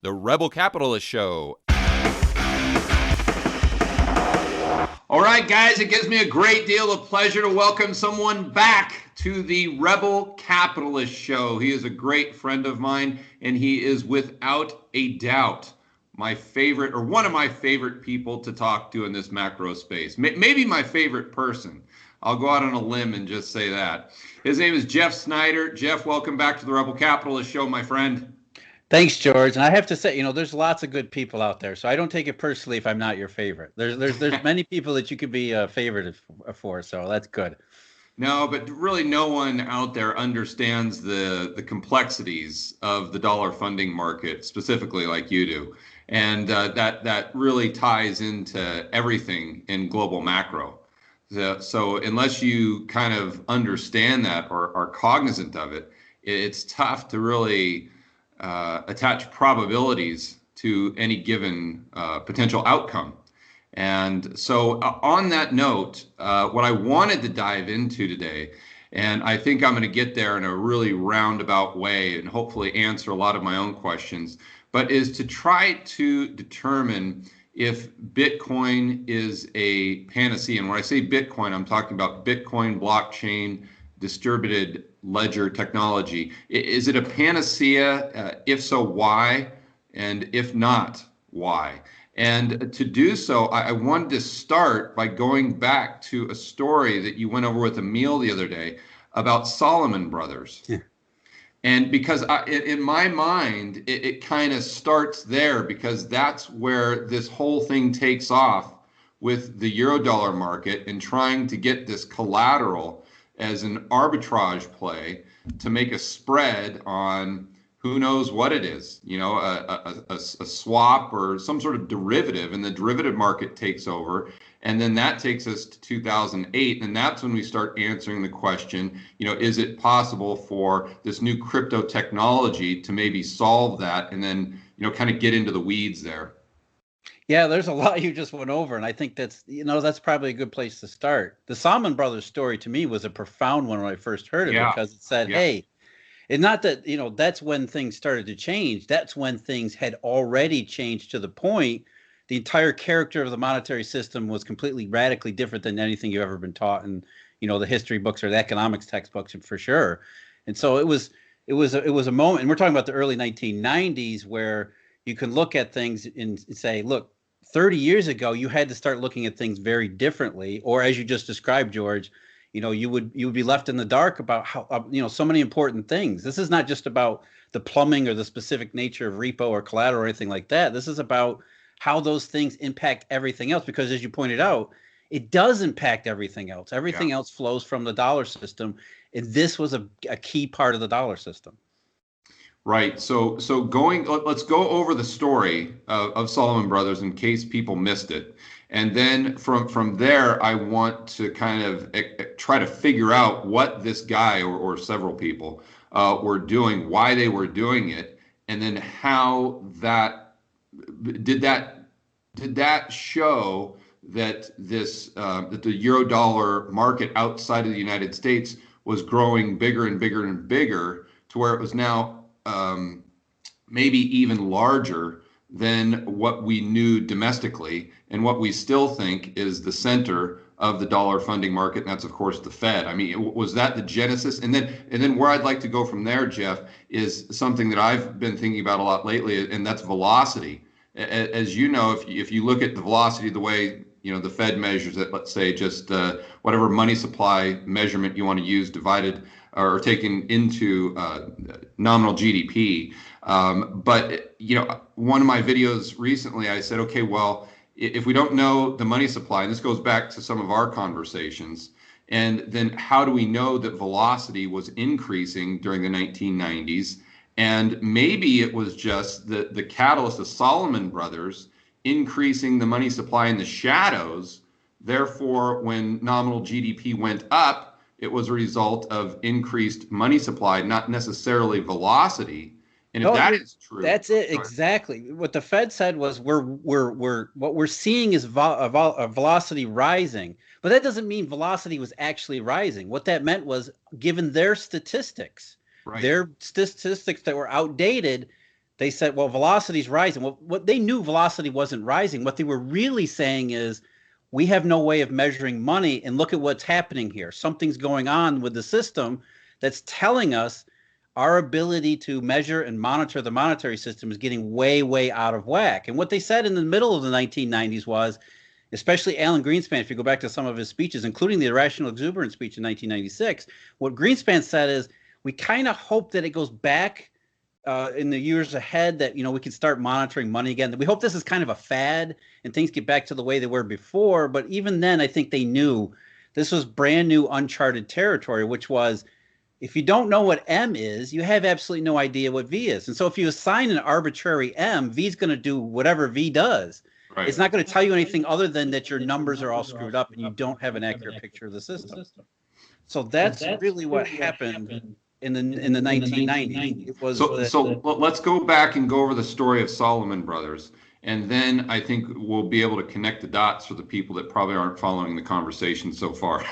The Rebel Capitalist Show. All right, guys, it gives me a great deal of pleasure to welcome someone back to the Rebel Capitalist Show. He is a great friend of mine, and he is without a doubt my favorite, or one of my favorite people to talk to in this macro space. Maybe my favorite person. I'll go out on a limb and just say that. His name is Jeff Snyder. Jeff, welcome back to the Rebel Capitalist Show, my friend. Thanks, George. And I have to say, there's lots of good people out there, so I don't take it personally if I'm not your favorite. There's many people that you could be a favorite for, so that's good. No, but really no one out there understands the complexities of the dollar funding market, specifically like you do. And that really ties into everything in global macro. So unless you kind of understand that or are cognizant of it, it's tough to really attach probabilities to any given potential outcome. And so on that note, what I wanted to dive into today, and I think I'm going to get there in a really roundabout way and hopefully answer a lot of my own questions, but is to try to determine if Bitcoin is a panacea. And when I say Bitcoin, I'm talking about Bitcoin, blockchain, distributed ledger technology. Is it a panacea? If so, why? And if not, why? And to do so, I wanted to start by going back to a story that you went over with Emil the other day about Solomon Brothers. Yeah. And because in my mind, it kind of starts there, because that's where this whole thing takes off with the Eurodollar market and trying to get this collateral as an arbitrage play to make a spread on who knows what it is, a swap or some sort of derivative, and the derivative market takes over. And then that takes us to 2008. And that's when we start answering the question, is it possible for this new crypto technology to maybe solve that, and then, kind of get into the weeds there? Yeah, there's a lot you just went over, and I think that's probably a good place to start. The Salmon Brothers story to me was a profound one when I first heard it, because it said, hey, it's not that, that's when things started to change. That's when things had already changed to the point the entire character of the monetary system was completely radically different than anything you've ever been taught in, the history books or the economics textbooks, for sure. And so it was a moment, and we're talking about the early 1990s, where you can look at things and say, look, 30 years ago, you had to start looking at things very differently, or as you just described, George, you would be left in the dark about how, so many important things. This is not just about the plumbing or the specific nature of repo or collateral or anything like that. This is about how those things impact everything else, because as you pointed out, it does impact everything else. Everything else flows from the dollar system, and this was a key part of the dollar system. Right. So let's go over the story of Solomon Brothers in case people missed it. And then from there, I want to kind of try to figure out what this guy or several people were doing, why they were doing it, and then how that did that show that that the Eurodollar market outside of the United States was growing bigger and bigger and bigger, to where it was now maybe even larger than what we knew domestically, and what we still think is the center of the dollar funding market, and that's of course the Fed. I mean, was that the genesis? And then where I'd like to go from there, Jeff, is something that I've been thinking about a lot lately, and that's velocity. As you know, if you look at the velocity the way the Fed measures it, let's say just whatever money supply measurement you want to use, divided or taken into nominal GDP. But one of my videos recently, I said, okay, well, if we don't know the money supply, and this goes back to some of our conversations, and then how do we know that velocity was increasing during the 1990s? And maybe it was just the catalyst of Solomon Brothers increasing the money supply in the shadows. Therefore, when nominal GDP went up, it was a result of increased money supply, not necessarily velocity. And if that is true, that's it exactly. What the Fed said was what we're seeing is velocity rising, but that doesn't mean velocity was actually rising. What that meant was, given their statistics, their statistics that were outdated, they said, well, velocity's rising. Well, what they knew velocity wasn't rising. What they were really saying is, we have no way of measuring money, and look at what's happening here. Something's going on with the system that's telling us our ability to measure and monitor the monetary system is getting way, way out of whack. And what they said in the middle of the 1990s was, especially Alan Greenspan, if you go back to some of his speeches, including the Irrational Exuberance speech in 1996, what Greenspan said is, we kind of hope that it goes back in the years ahead, that, we can start monitoring money again. We hope this is kind of a fad and things get back to the way they were before. But even then, I think they knew this was brand new, uncharted territory, which was, if you don't know what M is, you have absolutely no idea what V is. And so if you assign an arbitrary M, V is going to do whatever V does. Right. It's not going to tell you anything other than that your numbers are all screwed up and you don't have an accurate picture of the system. So that's really what happened in the 1990s. It was so let's go back and go over the story of Salomon Brothers, and then I think we'll be able to connect the dots for the people that probably aren't following the conversation so far.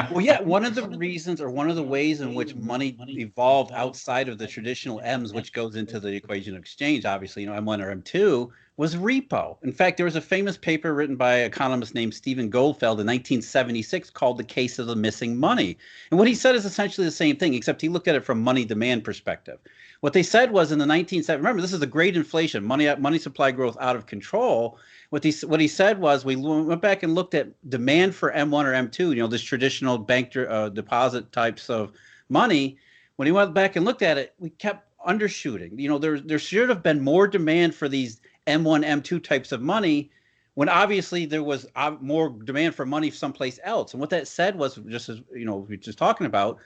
Well, yeah, one of the reasons, or one of the ways in which money evolved outside of the traditional M's, which goes into the equation of exchange, obviously, M1 or M2, was repo. In fact, there was a famous paper written by an economist named Stephen Goldfeld in 1976 called The Case of the Missing Money. And what he said is essentially the same thing, except he looked at it from money demand perspective. What they said was, in the 1970s, remember, this is the great inflation, money supply growth out of control. What he said was, we went back and looked at demand for M1 or M2, this traditional bank deposit types of money. When he went back and looked at it, we kept undershooting. There should have been more demand for these M1, M2 types of money, when obviously there was more demand for money someplace else. And what that said was, just as we're just talking about,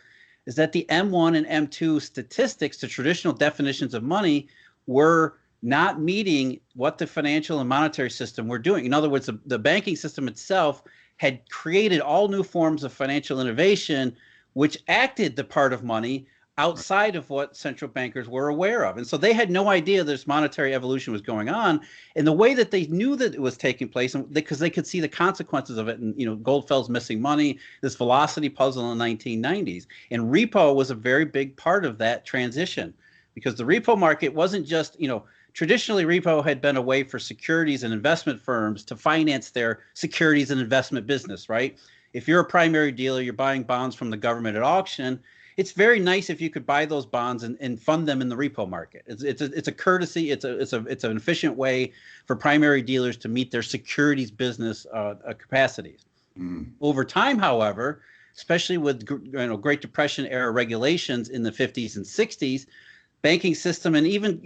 is that the M1 and M2 statistics, the traditional definitions of money, were not meeting what the financial and monetary system were doing. In other words, the banking system itself had created all new forms of financial innovation, which acted the part of money outside of what central bankers were aware of. And so they had no idea this monetary evolution was going on. And the way that they knew that it was taking place, because they could see the consequences of it, and Goldfeld's Missing Money, this velocity puzzle in the 1990s. And repo was a very big part of that transition, because the repo market wasn't just, traditionally repo had been a way for securities and investment firms to finance their securities and investment business, right? If you're a primary dealer, you're buying bonds from the government at auction, it's very nice if you could buy those bonds and fund them in the repo market. It's a courtesy. It's an efficient way for primary dealers to meet their securities business capacities. Over time, however, especially with Great Depression era regulations in the 50s and 60s, banking system and even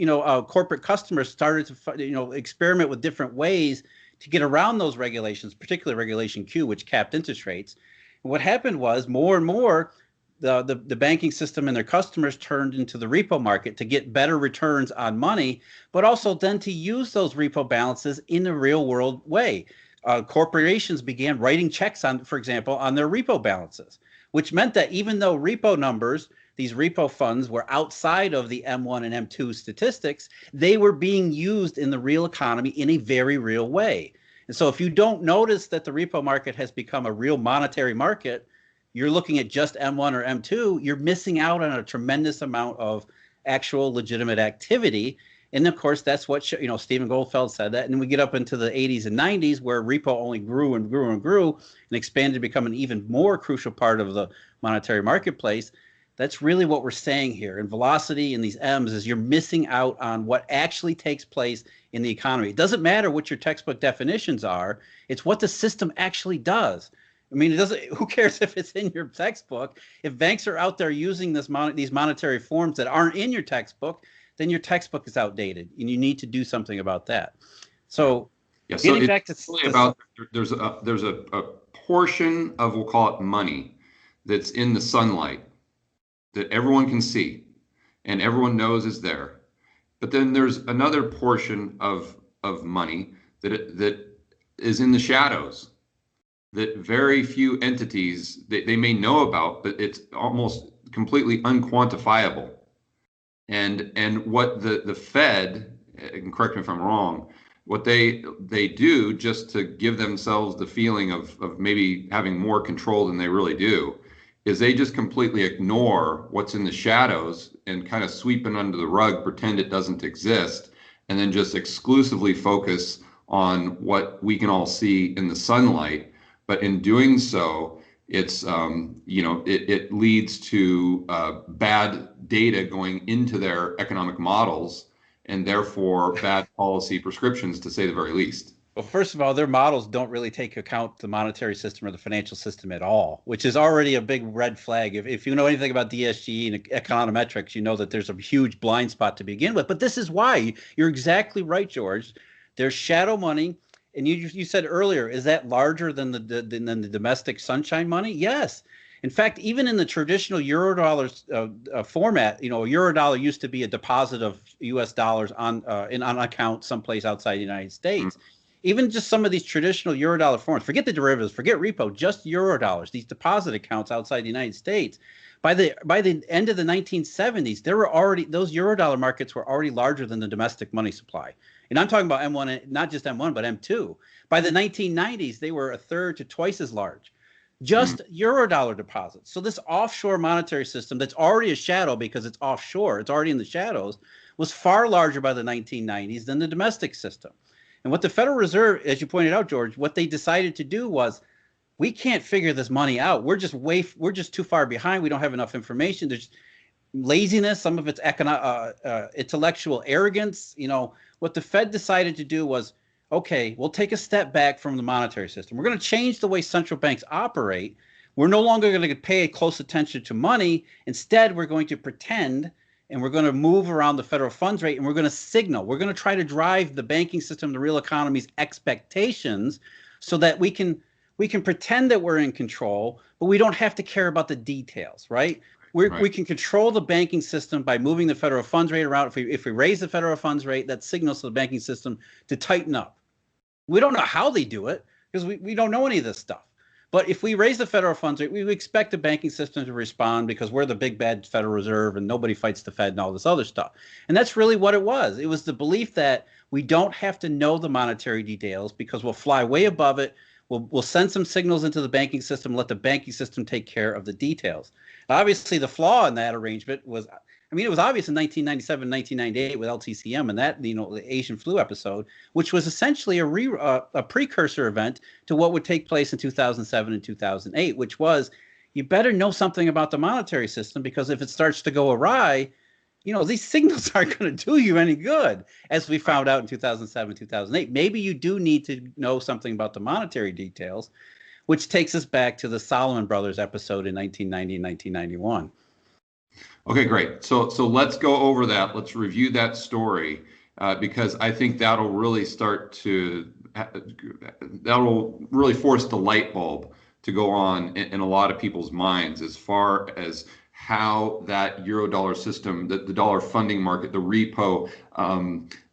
corporate customers started to experiment with different ways to get around those regulations, particularly Regulation Q, which capped interest rates. And what happened was, more and more, the banking system and their customers turned into the repo market to get better returns on money, but also then to use those repo balances in a real world way. Corporations began writing checks for example, on their repo balances, which meant that even though repo numbers, these repo funds, were outside of the M1 and M2 statistics, they were being used in the real economy in a very real way. And so if you don't notice that the repo market has become a real monetary market, you're looking at just M1 or M2, you're missing out on a tremendous amount of actual legitimate activity. And of course, that's what, Stephen Goldfeld said that. And we get up into the 80s and 90s, where repo only grew and grew and grew and expanded to become an even more crucial part of the monetary marketplace. That's really what we're saying here. And velocity in these M's is, you're missing out on what actually takes place in the economy. It doesn't matter what your textbook definitions are. It's what the system actually does. I mean, who cares if it's in your textbook? If banks are out there using these monetary forms that aren't in your textbook, then your textbook is outdated, and you need to do something about that. So, getting back to really about, there's a portion of, we'll call it money, that's in the sunlight that everyone can see and everyone knows is there. But then there's another portion of money that is in the shadows, that very few entities they may know about, but it's almost completely unquantifiable. And what the Fed, and correct me if I'm wrong, what they do just to give themselves the feeling of maybe having more control than they really do, is they just completely ignore what's in the shadows and kind of sweep it under the rug, pretend it doesn't exist, and then just exclusively focus on what we can all see in the sunlight. But in doing so, it's it leads to bad data going into their economic models, and therefore bad policy prescriptions, to say the very least. Well, first of all, their models don't really take account the monetary system or the financial system at all, which is already a big red flag. If you know anything about DSGE and econometrics, you know that there's a huge blind spot to begin with. But this is why you're exactly right, George. There's shadow money. And you said earlier, is that larger than the domestic sunshine money? Yes. In fact, even in the traditional Eurodollar format, a Eurodollar used to be a deposit of U.S. dollars on an account someplace outside the United States. Mm-hmm. Even just some of these traditional Eurodollar forms, forget the derivatives, forget repo, just Eurodollars, these deposit accounts outside the United States. By the end of the 1970s, those Eurodollar markets were already larger than the domestic money supply. And I'm talking about M1, not just M1, but M2. By the 1990s, they were a third to twice as large. Just Eurodollar deposits. So this offshore monetary system that's already a shadow because it's offshore, it's already in the shadows, was far larger by the 1990s than the domestic system. And what the Federal Reserve, as you pointed out, George, what they decided to do was, we can't figure this money out. We're just too far behind. We don't have enough information. There's laziness. Some of it's intellectual arrogance. What the Fed decided to do was, okay, we'll take a step back from the monetary system. We're going to change the way central banks operate. We're no longer going to pay close attention to money. Instead, we're going to pretend, and we're going to move around the federal funds rate, and we're going to signal. We're going to try to drive the banking system, the real economy's expectations, so that we can pretend that we're in control, but we don't have to care about the details, right? We can control the banking system by moving the federal funds rate around. If we raise the federal funds rate, that signals to the banking system to tighten up. We don't know how they do it because we don't know any of this stuff. But if we raise the federal funds rate, we expect the banking system to respond because we're the big bad Federal Reserve and nobody fights the Fed and all this other stuff. And that's really what it was. It was the belief that we don't have to know the monetary details because we'll fly way above it. We'll send some signals into the banking system, let the banking system take care of the details. Obviously, the flaw in that arrangement was, it was obvious in 1997, 1998 with LTCM and that, the Asian flu episode, which was essentially a precursor event to what would take place in 2007 and 2008, which was, you better know something about the monetary system because if it starts to go awry, these signals aren't going to do you any good, as we found out in 2007, 2008. Maybe you do need to know something about the monetary details, which takes us back to the Salomon Brothers episode in 1990 and 1991. Okay, great. So let's go over that. Let's review that story because I think that'll really force the light bulb to go on in a lot of people's minds as far as how that Eurodollar system, the dollar funding market, the repo,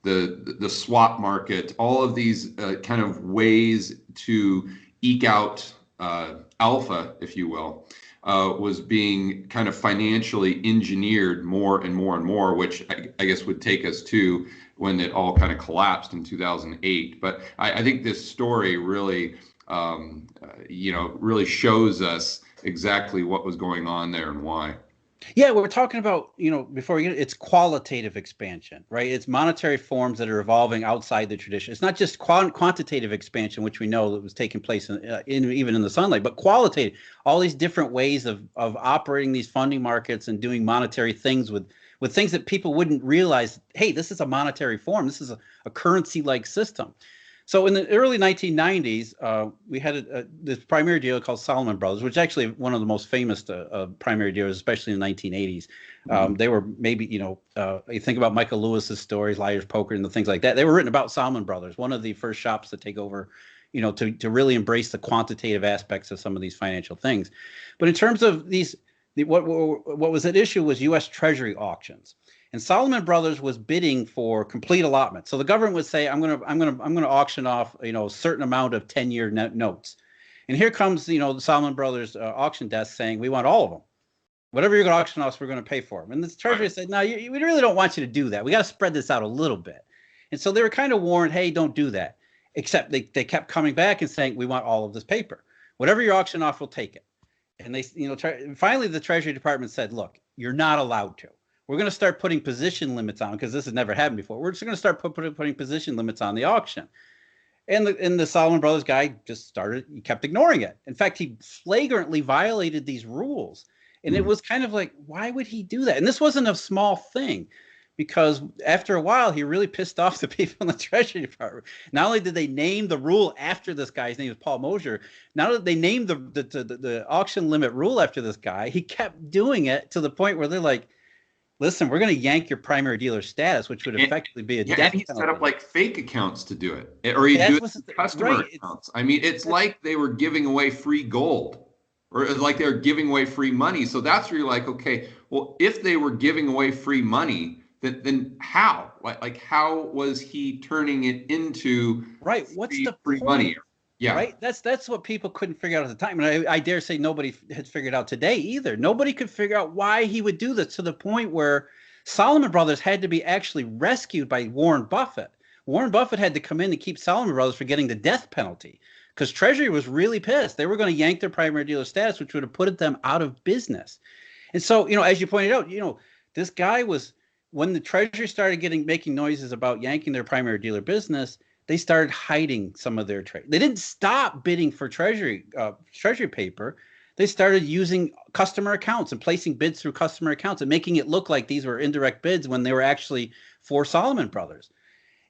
the swap market, all of these kind of ways to eke out alpha, if you will, was being kind of financially engineered more and more and more, which I guess would take us to when it all kind of collapsed in 2008. But I think this story really, really shows us exactly what was going on there and why. Yeah, we're talking about, before we get it, it's qualitative expansion, right? It's monetary forms that are evolving outside the tradition. It's not just quantitative expansion, which we know that was taking place even in the sunlight, but qualitative, all these different ways of operating these funding markets and doing monetary things with things that people wouldn't realize, hey, this is a monetary form. This is a currency-like system. So in the early 1990s, we had this primary dealer called Salomon Brothers, which is actually one of the most famous primary dealers, especially in the 1980s. They were maybe, you think about Michael Lewis's stories, Liar's Poker, and the things like that. They were written about Salomon Brothers, one of the first shops to take over, to really embrace the quantitative aspects of some of these financial things. But in terms of what was at issue was U.S. Treasury auctions. And Salomon Brothers was bidding for complete allotment. So the government would say, I'm going to auction off, a certain amount of 10-year notes. And here comes, the Salomon Brothers auction desk saying, we want all of them. Whatever you're going to auction off, we're going to pay for them. And the Treasury said, no, we really don't want you to do that. We got to spread this out a little bit. And so they were kind of warned, hey, don't do that. Except they kept coming back and saying, we want all of this paper. Whatever you auction off, we'll take it. And they, finally the Treasury Department said, look, you're not allowed to. We're going to start putting position limits on, because this has never happened before. We're just going to start putting position limits on the auction. And the Salomon Brothers guy he kept ignoring it. In fact, he flagrantly violated these rules. And it was kind of like, why would he do that? And this wasn't a small thing, because after a while, he really pissed off the people in the Treasury Department. Not only did they name the rule after this guy, his name was Paul Mosier. Now that they named the auction limit rule after this guy, he kept doing it to the point where they're like, listen, we're going to yank your primary dealer status, which would effectively be a death penalty. And he set up like fake accounts to do it, or he'd do it with customer accounts. I mean, it's like they were giving away free gold, or like they were giving away free money. So that's where you're like, okay, well, if they were giving away free money, then how? Like how was he turning it into what's the free money? Yeah. Right. That's what people couldn't figure out at the time. And I dare say nobody has figured out today either. Nobody could figure out why he would do this, to the point where Salomon Brothers had to be actually rescued by Warren Buffett. Warren Buffett had to come in to keep Salomon Brothers from getting the death penalty, because Treasury was really pissed. They were going to yank their primary dealer status, which would have put them out of business. And so, as you pointed out, this guy was, when the Treasury started making noises about yanking their primary dealer business, they started hiding some of their trade. They didn't stop bidding for treasury paper. They started using customer accounts and placing bids through customer accounts and making it look like these were indirect bids when they were actually for Salomon Brothers.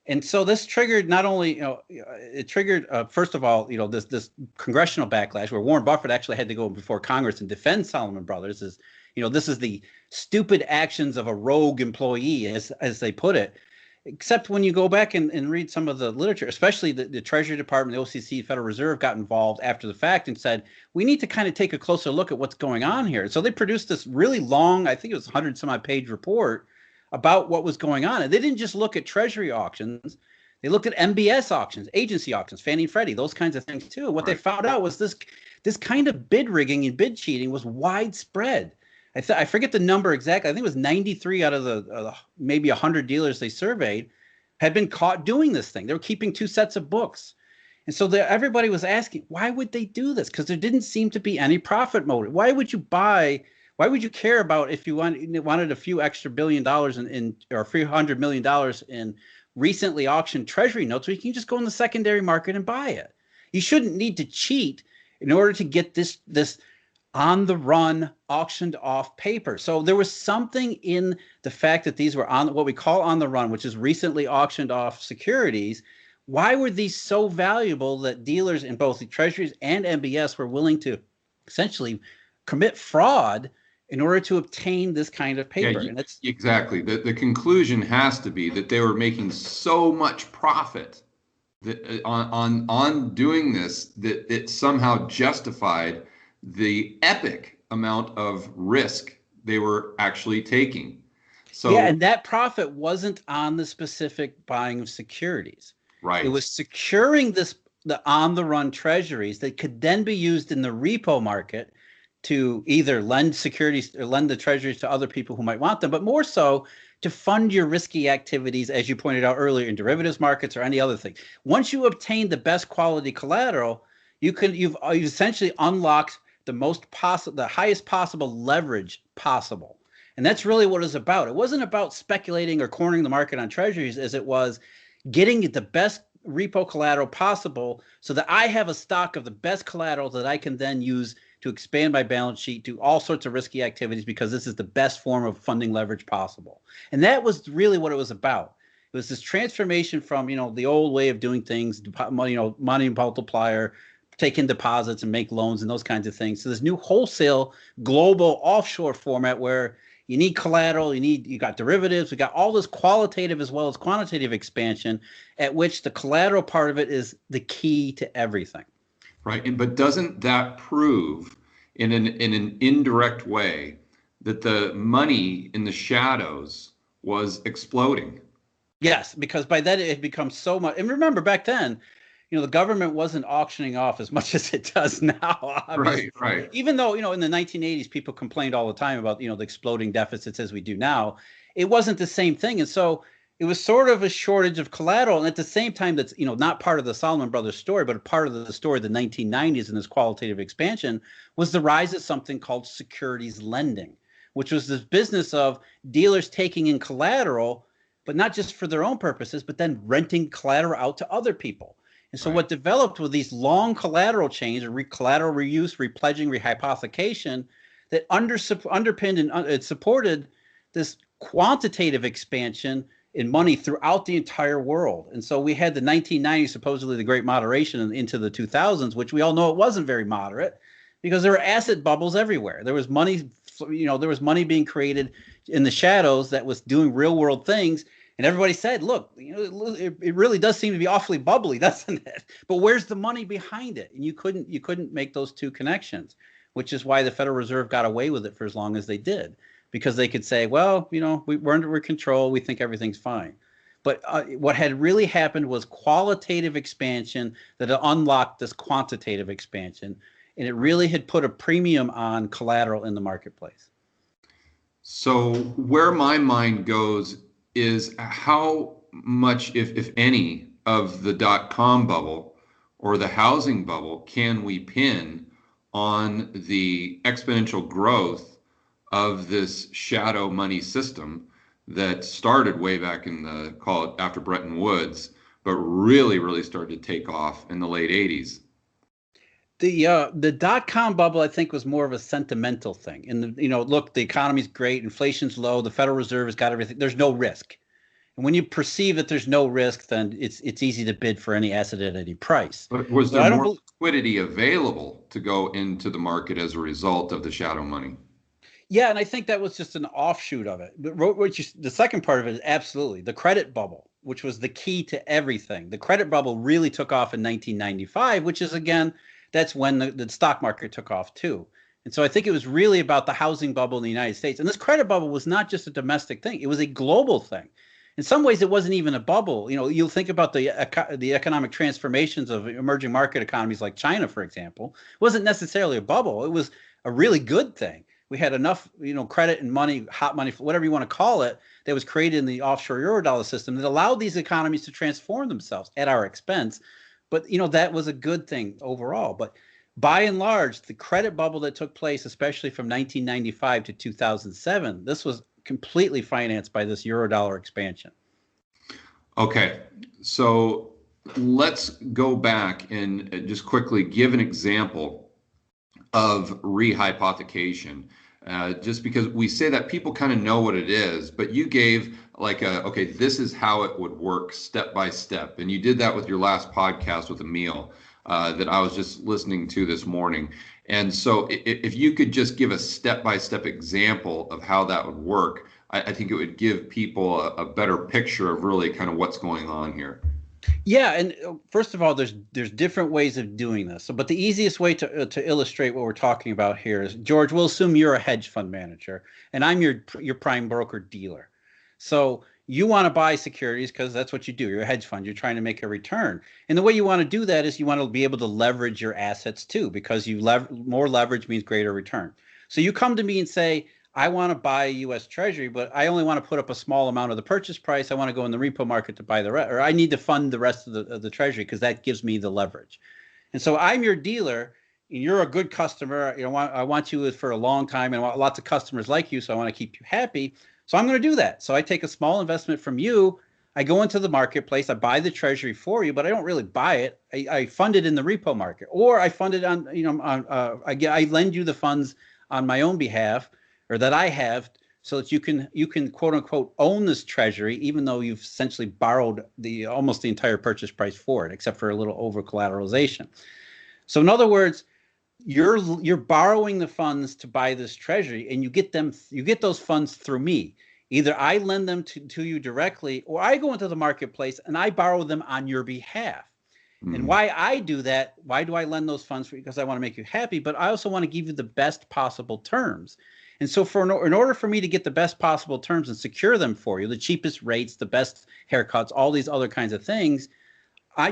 And so this triggered not only, it triggered, first of all, this congressional backlash where Warren Buffett actually had to go before Congress and defend Salomon Brothers. This is the stupid actions of a rogue employee, as they put it. Except when you go back and read some of the literature, especially the Treasury Department, the OCC, Federal Reserve got involved after the fact and said, we need to kind of take a closer look at what's going on here. So they produced this really long, I think it was 100 some odd page report about what was going on. And they didn't just look at Treasury auctions. They looked at MBS auctions, agency auctions, Fannie and Freddie, those kinds of things too. What they found out was this kind of bid rigging and bid cheating was widespread. I forget the number exactly. I think it was 93 out of the maybe 100 dealers they surveyed had been caught doing this thing. They were keeping two sets of books. And so everybody was asking, why would they do this? Because there didn't seem to be any profit motive. Why would you care about, if you wanted a few extra $1 billion or $300 million in recently auctioned treasury notes, where you can just go in the secondary market and buy it? You shouldn't need to cheat in order to get this on the run, auctioned off paper. So there was something in the fact that these were on what we call on the run, which is recently auctioned off securities. Why were these so valuable that dealers in both the treasuries and MBS were willing to essentially commit fraud in order to obtain this kind of paper? Yeah, exactly. The conclusion has to be that they were making so much profit that on doing this that it somehow justified the epic amount of risk they were actually taking. So yeah, and that profit wasn't on the specific buying of securities. Right. It was securing the on-the-run treasuries that could then be used in the repo market to either lend securities or lend the treasuries to other people who might want them, but more so to fund your risky activities, as you pointed out earlier, in derivatives markets or any other thing. Once you obtain the best quality collateral, you've essentially unlocked the highest possible leverage possible. And that's really what it's about. It wasn't about speculating or cornering the market on treasuries, as it was getting the best repo collateral possible so that I have a stock of the best collateral that I can then use to expand my balance sheet, do all sorts of risky activities, because this is the best form of funding leverage possible. And that was really what it was about. It was this transformation from, the old way of doing things, money multiplier, take in deposits and make loans and those kinds of things. So this new wholesale global offshore format where you need collateral, you got derivatives, we got all this qualitative as well as quantitative expansion, at which the collateral part of it is the key to everything. Right. But doesn't that prove in an indirect way that the money in the shadows was exploding? Yes, because by then it had become so much. And remember, back then, the government wasn't auctioning off as much as it does now. Obviously. Right. Even though, in the 1980s, people complained all the time about, the exploding deficits as we do now. It wasn't the same thing. And so it was sort of a shortage of collateral. And at the same time, that's, not part of the Salomon Brothers story, but a part of the story of the 1990s and this qualitative expansion was the rise of something called securities lending, which was this business of dealers taking in collateral, but not just for their own purposes, but then renting collateral out to other people. And so what developed were these long collateral chains, or collateral reuse, repledging, rehypothecation, that underpinned and it supported this quantitative expansion in money throughout the entire world. And so we had the 1990s, supposedly the great moderation into the 2000s, which we all know it wasn't very moderate because there were asset bubbles everywhere. There was money, there was money being created in the shadows that was doing real world things. And everybody said, look, it really does seem to be awfully bubbly, doesn't it? But where's the money behind it? And you couldn't make those two connections, which is why the Federal Reserve got away with it for as long as they did. Because they could say, well, we're under control. We think everything's fine. But what had really happened was qualitative expansion that unlocked this quantitative expansion. And it really had put a premium on collateral in the marketplace. So where my mind goes is how much, if any, of the dot-com bubble or the housing bubble can we pin on the exponential growth of this shadow money system that started way back in the, call it after Bretton Woods, but really started to take off in the late 80s. The dot-com bubble, I think, was more of a sentimental thing. And look, the economy's great, inflation's low, the Federal Reserve has got everything. There's no risk. And when you perceive that there's no risk, then it's easy to bid for any asset at any price. But was there more liquidity available to go into the market as a result of the shadow money? Yeah, and I think that was just an offshoot of it. But the second part of it is absolutely the credit bubble, which was the key to everything. The credit bubble really took off in 1995, which is, again, that's when the stock market took off too. And so I think it was really about the housing bubble in the United States. And this credit bubble was not just a domestic thing. It was a global thing. In some ways, it wasn't even a bubble. You'll think about the economic transformations of emerging market economies like China, for example. It wasn't necessarily a bubble. It was a really good thing. We had enough, credit and money, hot money, whatever you want to call it, that was created in the offshore Eurodollar system that allowed these economies to transform themselves at our expense. But, that was a good thing overall. But by and large, the credit bubble that took place, especially from 1995 to 2007, this was completely financed by this Eurodollar expansion. Okay, so let's go back and just quickly give an example of rehypothecation. Just because we say that people kind of know what it is, but you gave okay, this is how it would work step by step. And you did that with your last podcast with Emil that I was just listening to this morning. And so if you could just give a step-by-step example of how that would work, I think it would give people a better picture of really kind of what's going on here. Yeah, and first of all, there's different ways of doing this. So, but the easiest way to illustrate what we're talking about here is, George, we'll assume you're a hedge fund manager, and I'm your prime broker dealer. So you want to buy securities because that's what you do. You're a hedge fund. You're trying to make a return. And the way you want to do that is you want to be able to leverage your assets too, because more leverage means greater return. So you come to me and say, I want to buy a U.S. Treasury, but I only want to put up a small amount of the purchase price. I want to go in the repo market to buy the rest, or I need to fund the rest of the Treasury because that gives me the leverage. And so I'm your dealer, and you're a good customer. I want you for a long time, and I want lots of customers like you, so I want to keep you happy. So I'm going to do that. So I take a small investment from you. I go into the marketplace. I buy the Treasury for you, but I don't really buy it. I fund it in the repo market, or I fund it on, I lend you the funds on my own behalf, or that I have, so that you can quote unquote own this Treasury, even though you've essentially borrowed almost the entire purchase price for it, except for a little over collateralization. So in other words, you're borrowing the funds to buy this Treasury, and you get those funds through me. Either I lend them to you directly, or I go into the marketplace and I borrow them on your behalf. Mm-hmm. And why I do that, why do I lend those funds? Because I want to make you happy, but I also want to give you the best possible terms. And so in order for me to get the best possible terms and secure them for you, the cheapest rates, the best haircuts, all these other kinds of things,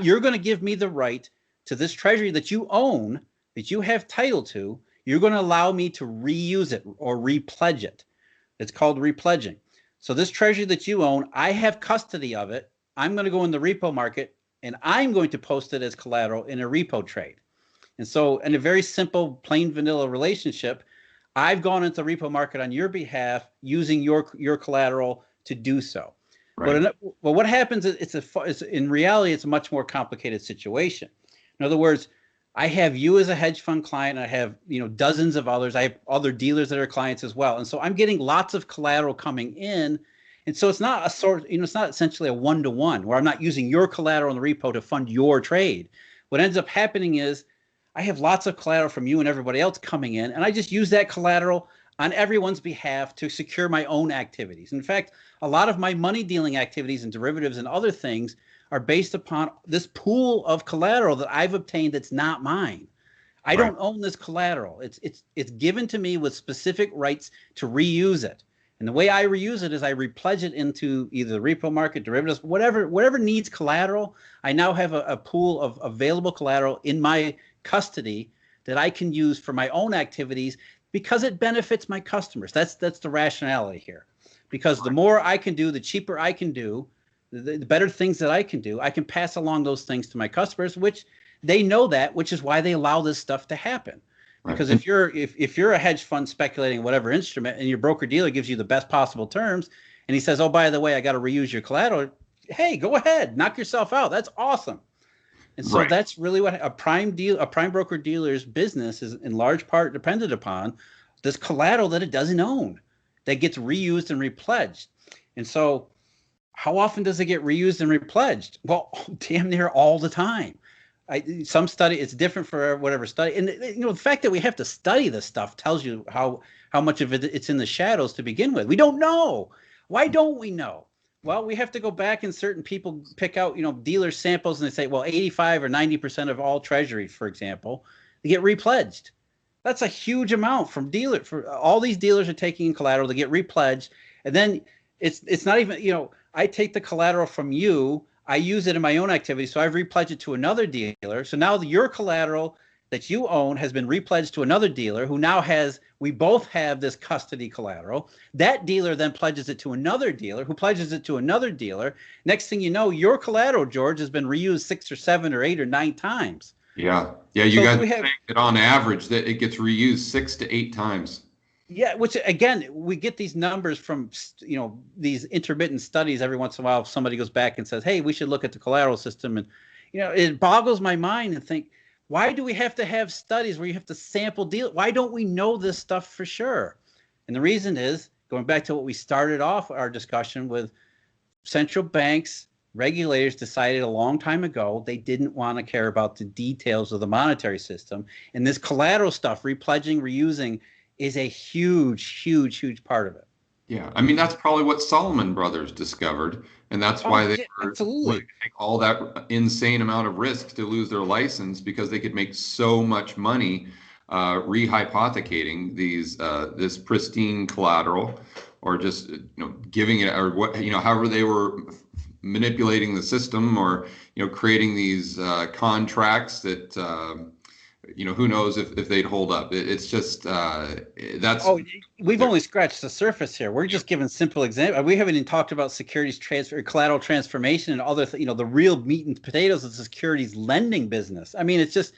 you're going to give me the right to this Treasury that you own, that you have title to. You're going to allow me to reuse it or repledge it. It's called repledging. So this treasury that you own, I have custody of it. I'm going to go in the repo market and I'm going to post it as collateral in a repo trade. And so in a very simple, plain vanilla relationship, I've gone into the repo market on your behalf using your collateral to do so. Right. But what happens is in reality, it's a much more complicated situation. In other words, I have you as a hedge fund client. I have, dozens of others. I have other dealers that are clients as well. And so I'm getting lots of collateral coming in. And so it's not it's not essentially a one-to-one where I'm not using your collateral in the repo to fund your trade. What ends up happening is I have lots of collateral from you and everybody else coming in, and I just use that collateral on everyone's behalf to secure my own activities. In fact, a lot of my money dealing activities and derivatives and other things are based upon this pool of collateral that I've obtained that's not mine. I don't own this collateral. It's given to me with specific rights to reuse it. And the way I reuse it is I repledge it into either the repo market, derivatives, whatever needs collateral. I now have a pool of available collateral in my custody that I can use for my own activities because it benefits my customers. That's the rationality here. Because the more I can do, the cheaper I can do, the better things that I can do, I can pass along those things to my customers, which they know that, which is why they allow this stuff to happen. Because if you're a hedge fund speculating whatever instrument and your broker dealer gives you the best possible terms and he says, oh, by the way, I got to reuse your collateral. Hey, go ahead, knock yourself out. That's awesome. And so that's really what a prime broker dealer's business is in large part dependent upon, this collateral that it doesn't own that gets reused and repledged. And so how often does it get reused and repledged? Well, damn near all the time. Some study, it's different for whatever study. And the fact that we have to study this stuff tells you how much of it's in the shadows to begin with. We don't know. Why don't we know? Well, we have to go back and certain people pick out, dealer samples and they say, well, 85 or 90% of all treasuries, for example, they get repledged. That's a huge amount from dealer. For all these dealers are taking in collateral to get repledged. And then it's not even, I take the collateral from you, I use it in my own activity, so I've repledged it to another dealer. So now your collateral that you own has been repledged to another dealer who now we both have this custody collateral. That dealer then pledges it to another dealer who pledges it to another dealer. Next thing you know, your collateral, George, has been reused 6 or 7 or 8 or 9 times. Yeah. You guys think that on average that it gets reused 6 to 8 times. Yeah, which again, we get these numbers from, these intermittent studies. Every once in a while, somebody goes back and says, hey, we should look at the collateral system. And, it boggles my mind and think, why do we have to have studies where you have to sample deal? Why don't we know this stuff for sure? And the reason is, going back to what we started off our discussion with, central banks, regulators decided a long time ago they didn't want to care about the details of the monetary system. And this collateral stuff, repledging, reusing, is a huge, huge, huge part of it. Yeah, I mean, that's probably what Salomon Brothers discovered, and that's why they were willing to take all that insane amount of risk to lose their license, because they could make so much money rehypothecating this pristine collateral, or just giving it, or what however they were manipulating the system, or creating these contracts that who knows if they'd hold up. It's just that's. Oh, we've only scratched the surface here. We're just giving simple examples. We haven't even talked about securities transfer, collateral transformation, and other. The real meat and potatoes of the securities lending business. I mean, it's just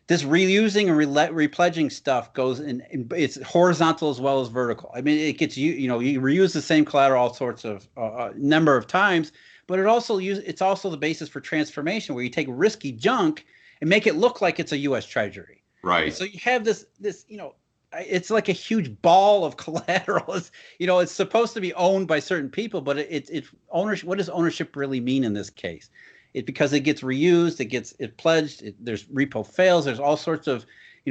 this reusing and repledging stuff goes in. It's horizontal as well as vertical. I mean, it gets you reuse the same collateral all sorts of number of times, but it's also the basis for transformation, where you take risky junk and make it look like it's a U.S. Treasury. Right. So you have this, it's like a huge ball of collateral. It's supposed to be owned by certain people, but it's ownership. What does ownership really mean in this case? Because it gets reused, it pledged. There's repo fails. There's all sorts of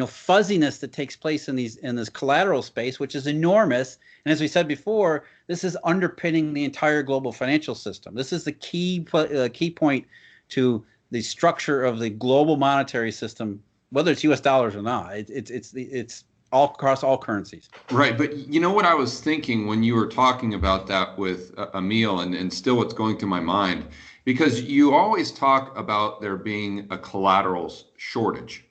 fuzziness that takes place in this collateral space, which is enormous. And as we said before, this is underpinning the entire global financial system. This is the key point to the structure of the global monetary system, whether it's U.S. dollars or not. It's all across all currencies. Right, but what I was thinking when you were talking about that with Emil, and still what's going through my mind, because you always talk about there being a collateral shortage,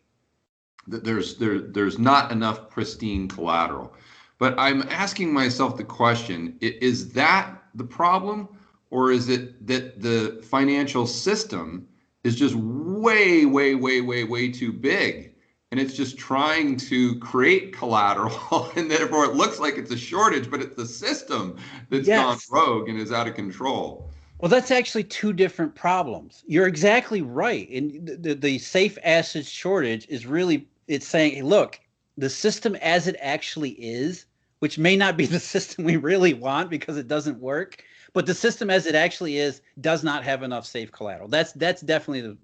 that there's not enough pristine collateral. But I'm asking myself the question, is that the problem, or is it that the financial system is just way, way, way, way, way too big, and it's just trying to create collateral, and therefore it looks like it's a shortage, but it's the system that's gone rogue and is out of control? Well, that's actually two different problems. You're exactly right. And the safe assets shortage is really, it's saying, hey, look, the system as it actually is, which may not be the system we really want because it doesn't work, but the system as it actually is does not have enough safe collateral. That's definitely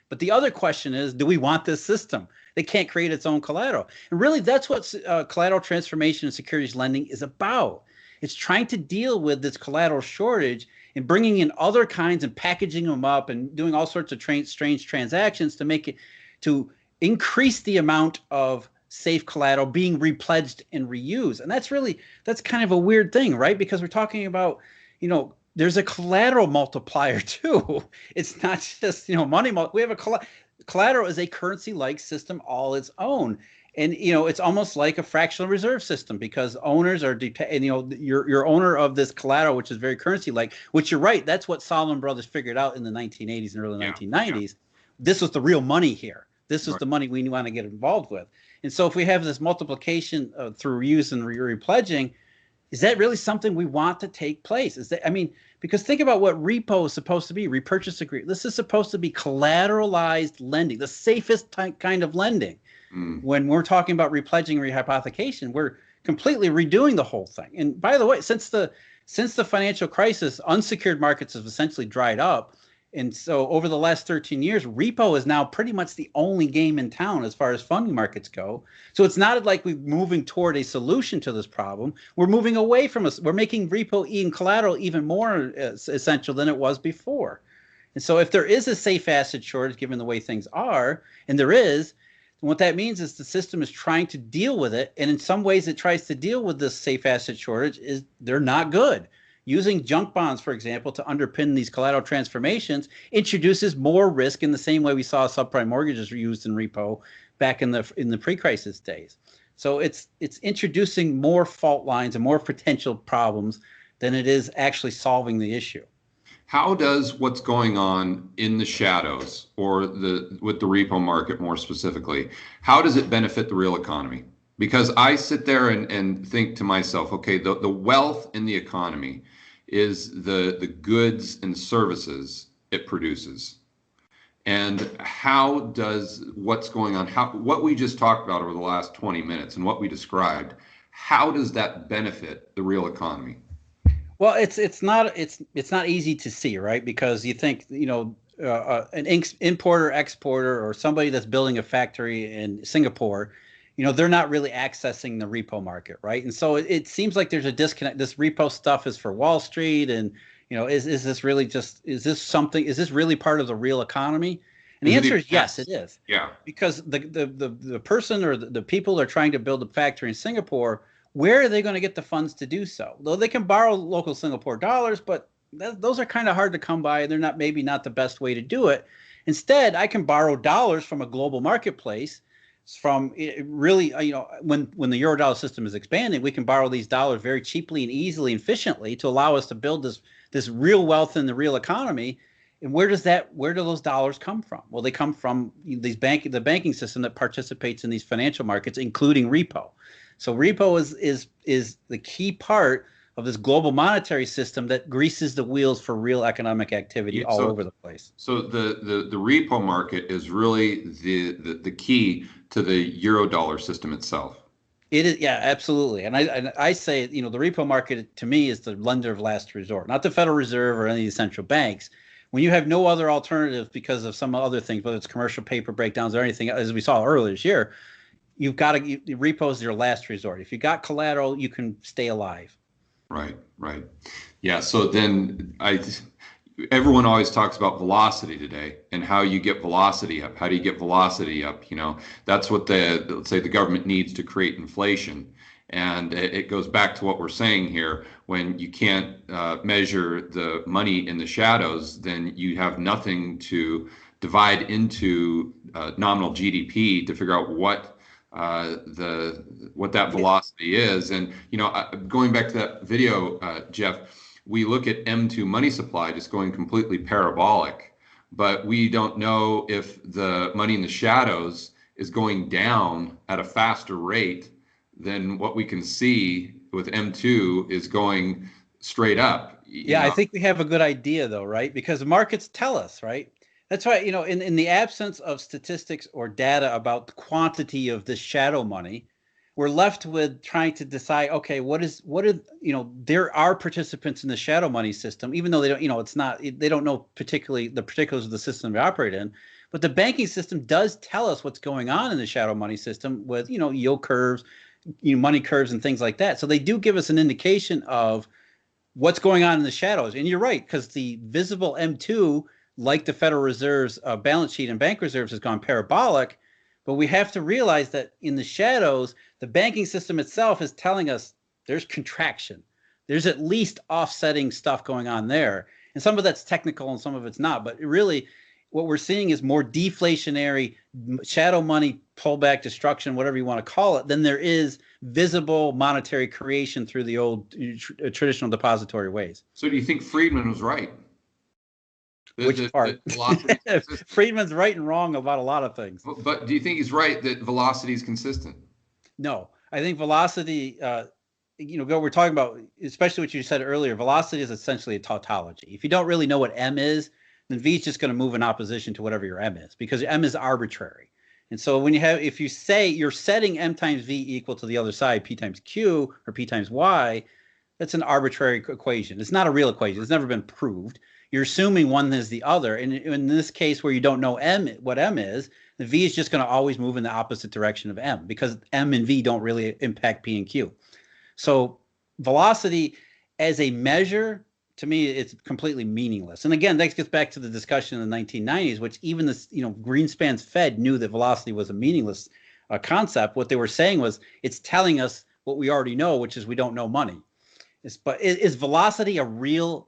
but the other question is, do we want this system that can't create its own collateral? And really, that's what collateral transformation and securities lending is about. It's trying to deal with this collateral shortage and bringing in other kinds and packaging them up and doing all sorts of strange transactions to make it, to increase the amount of safe collateral being repledged and reused. And that's kind of a weird thing, right? Because we're talking about, there's a collateral multiplier too. It's not just, money. We have collateral is a currency-like system all its own. And, it's almost like a fractional reserve system because owners are, you're owner of this collateral, which is very currency-like, which you're right. That's what Salomon Brothers figured out in the 1980s and early 1990s. Yeah. This was the real money here. This is the money we want to get involved with. And so if we have this multiplication through reuse and repledging, is that really something we want to take place? Because think about what repo is supposed to be, repurchase agreement. This is supposed to be collateralized lending, the safest kind of lending. When we're talking about repledging and rehypothecation, we're completely redoing the whole thing. And by the way, since the financial crisis, unsecured markets have essentially dried up. And so over the last 13 years, repo is now pretty much the only game in town as far as funding markets go. So it's not like we're moving toward a solution to this problem. We're moving away from us. We're making repo and collateral even more essential than it was before. And so if there is a safe asset shortage, given the way things are, and there is, what that means is the system is trying to deal with it. And in some ways it tries to deal with this safe asset shortage is they're not good. Using junk bonds, for example, to underpin these collateral transformations introduces more risk in the same way we saw subprime mortgages were used in repo back in the pre-crisis days. So it's introducing more fault lines and more potential problems than it is actually solving the issue. How does what's going on in the shadows, or with the repo market more specifically, how does it benefit the real economy? Because I sit there and think to myself, okay, the wealth in the economy is the goods and services it produces. And how does what's going on, what we just talked about over the last 20 minutes and what we described, how does that benefit the real economy? Well, it's not easy to see, right? Because you think, an importer, exporter, or somebody that's building a factory in Singapore, they're not really accessing the repo market, right? And so it seems like there's a disconnect. This repo stuff is for Wall Street, and is this really is this really part of the real economy? And the answer is yes, it is. Yeah. Because the person or the people are trying to build a factory in Singapore, where are they going to get the funds to do so? Though they can borrow local Singapore dollars, but those are kind of hard to come by. They're maybe not the best way to do it. Instead, I can borrow dollars from a global marketplace. From really, when the Eurodollar system is expanding, we can borrow these dollars very cheaply and easily and efficiently to allow us to build this real wealth in the real economy. And where do those dollars come from? Well, they come from the banking system that participates in these financial markets, including repo. So repo is the key part of this global monetary system that greases the wheels for real economic activity all over the place. So the repo market is really the key to the Eurodollar system itself. It is, yeah, absolutely. And I say, the repo market to me is the lender of last resort, not the Federal Reserve or any of the central banks. When you have no other alternative because of some other things, whether it's commercial paper breakdowns or anything, as we saw earlier this year, repo is your last resort. If you got collateral, you can stay alive. Right. Yeah. So then everyone always talks about velocity today and how you get velocity up. How do you get velocity up? That's what let's say the government needs to create inflation. And it goes back to what we're saying here. When you can't measure the money in the shadows, then you have nothing to divide into nominal GDP to figure out what what that velocity is. And going back to that video, Jeff, we look at M2 money supply just going completely parabolic, but we don't know if the money in the shadows is going down at a faster rate than what we can see with M2 is going straight up. Yeah, I think we have a good idea though, right? Because the markets tell us, right? That's why, in the absence of statistics or data about the quantity of this shadow money, we're left with trying to decide, okay, there are participants in the shadow money system, even though they don't, they don't know particularly the particulars of the system they operate in. But the banking system does tell us what's going on in the shadow money system with, yield curves, money curves and things like that. So they do give us an indication of what's going on in the shadows. And you're right, because the visible M2, like the Federal Reserve's balance sheet and bank reserves, has gone parabolic. But we have to realize that in the shadows, the banking system itself is telling us there's contraction. There's at least offsetting stuff going on there. And some of that's technical and some of it's not. But really, what we're seeing is more deflationary shadow money pullback, destruction, whatever you want to call it, than there is visible monetary creation through the old traditional depository ways. So do you think Friedman was right? Which part? Friedman's right and wrong about a lot of things. But do you think he's right that velocity is consistent? No, I think velocity, we're talking about, especially what you said earlier, velocity is essentially a tautology. If you don't really know what M is, then V is just going to move in opposition to whatever your M is, because M is arbitrary. And so if you say you're setting M times V equal to the other side, P times Q or P times Y, that's an arbitrary equation. It's not a real equation. It's never been proved. You're assuming one is the other. And in this case where you don't know what M is, the V is just going to always move in the opposite direction of M, because M and V don't really impact P and Q. So velocity as a measure, to me, it's completely meaningless. And again, that gets back to the discussion in the 1990s, which even this, Greenspan's Fed knew that velocity was a meaningless concept. What they were saying was it's telling us what we already know, which is we don't know money. But is velocity a real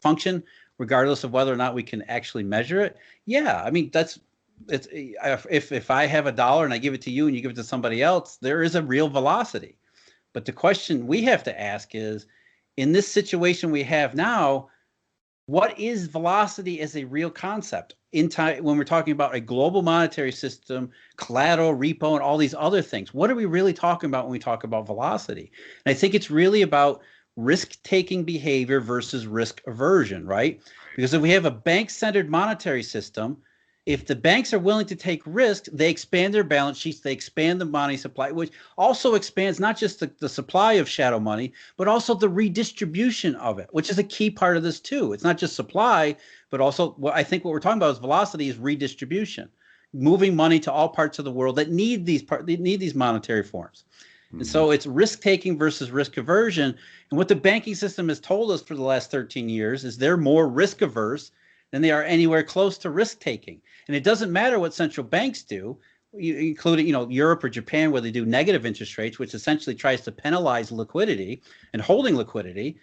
function, regardless of whether or not we can actually measure it? Yeah, I mean if I have $1 and I give it to you and you give it to somebody else, there is a real velocity. But the question we have to ask is, in this situation we have now, what is velocity as a real concept in time when we're talking about a global monetary system, collateral, repo, and all these other things? What are we really talking about when we talk about velocity? And I think it's really about risk-taking behavior versus risk aversion, right? Because if we have a bank-centered monetary system, if the banks are willing to take risks, they expand their balance sheets, they expand the money supply, which also expands not just the supply of shadow money, but also the redistribution of it, which is a key part of this too. It's not just supply, but also I think what we're talking about is velocity is redistribution, moving money to all parts of the world that need these monetary forms. Mm-hmm. And so it's risk-taking versus risk aversion. And what the banking system has told us for the last 13 years is they're more risk-averse than they are anywhere close to risk-taking. And it doesn't matter what central banks do, including Europe or Japan, where they do negative interest rates, which essentially tries to penalize liquidity and holding liquidity.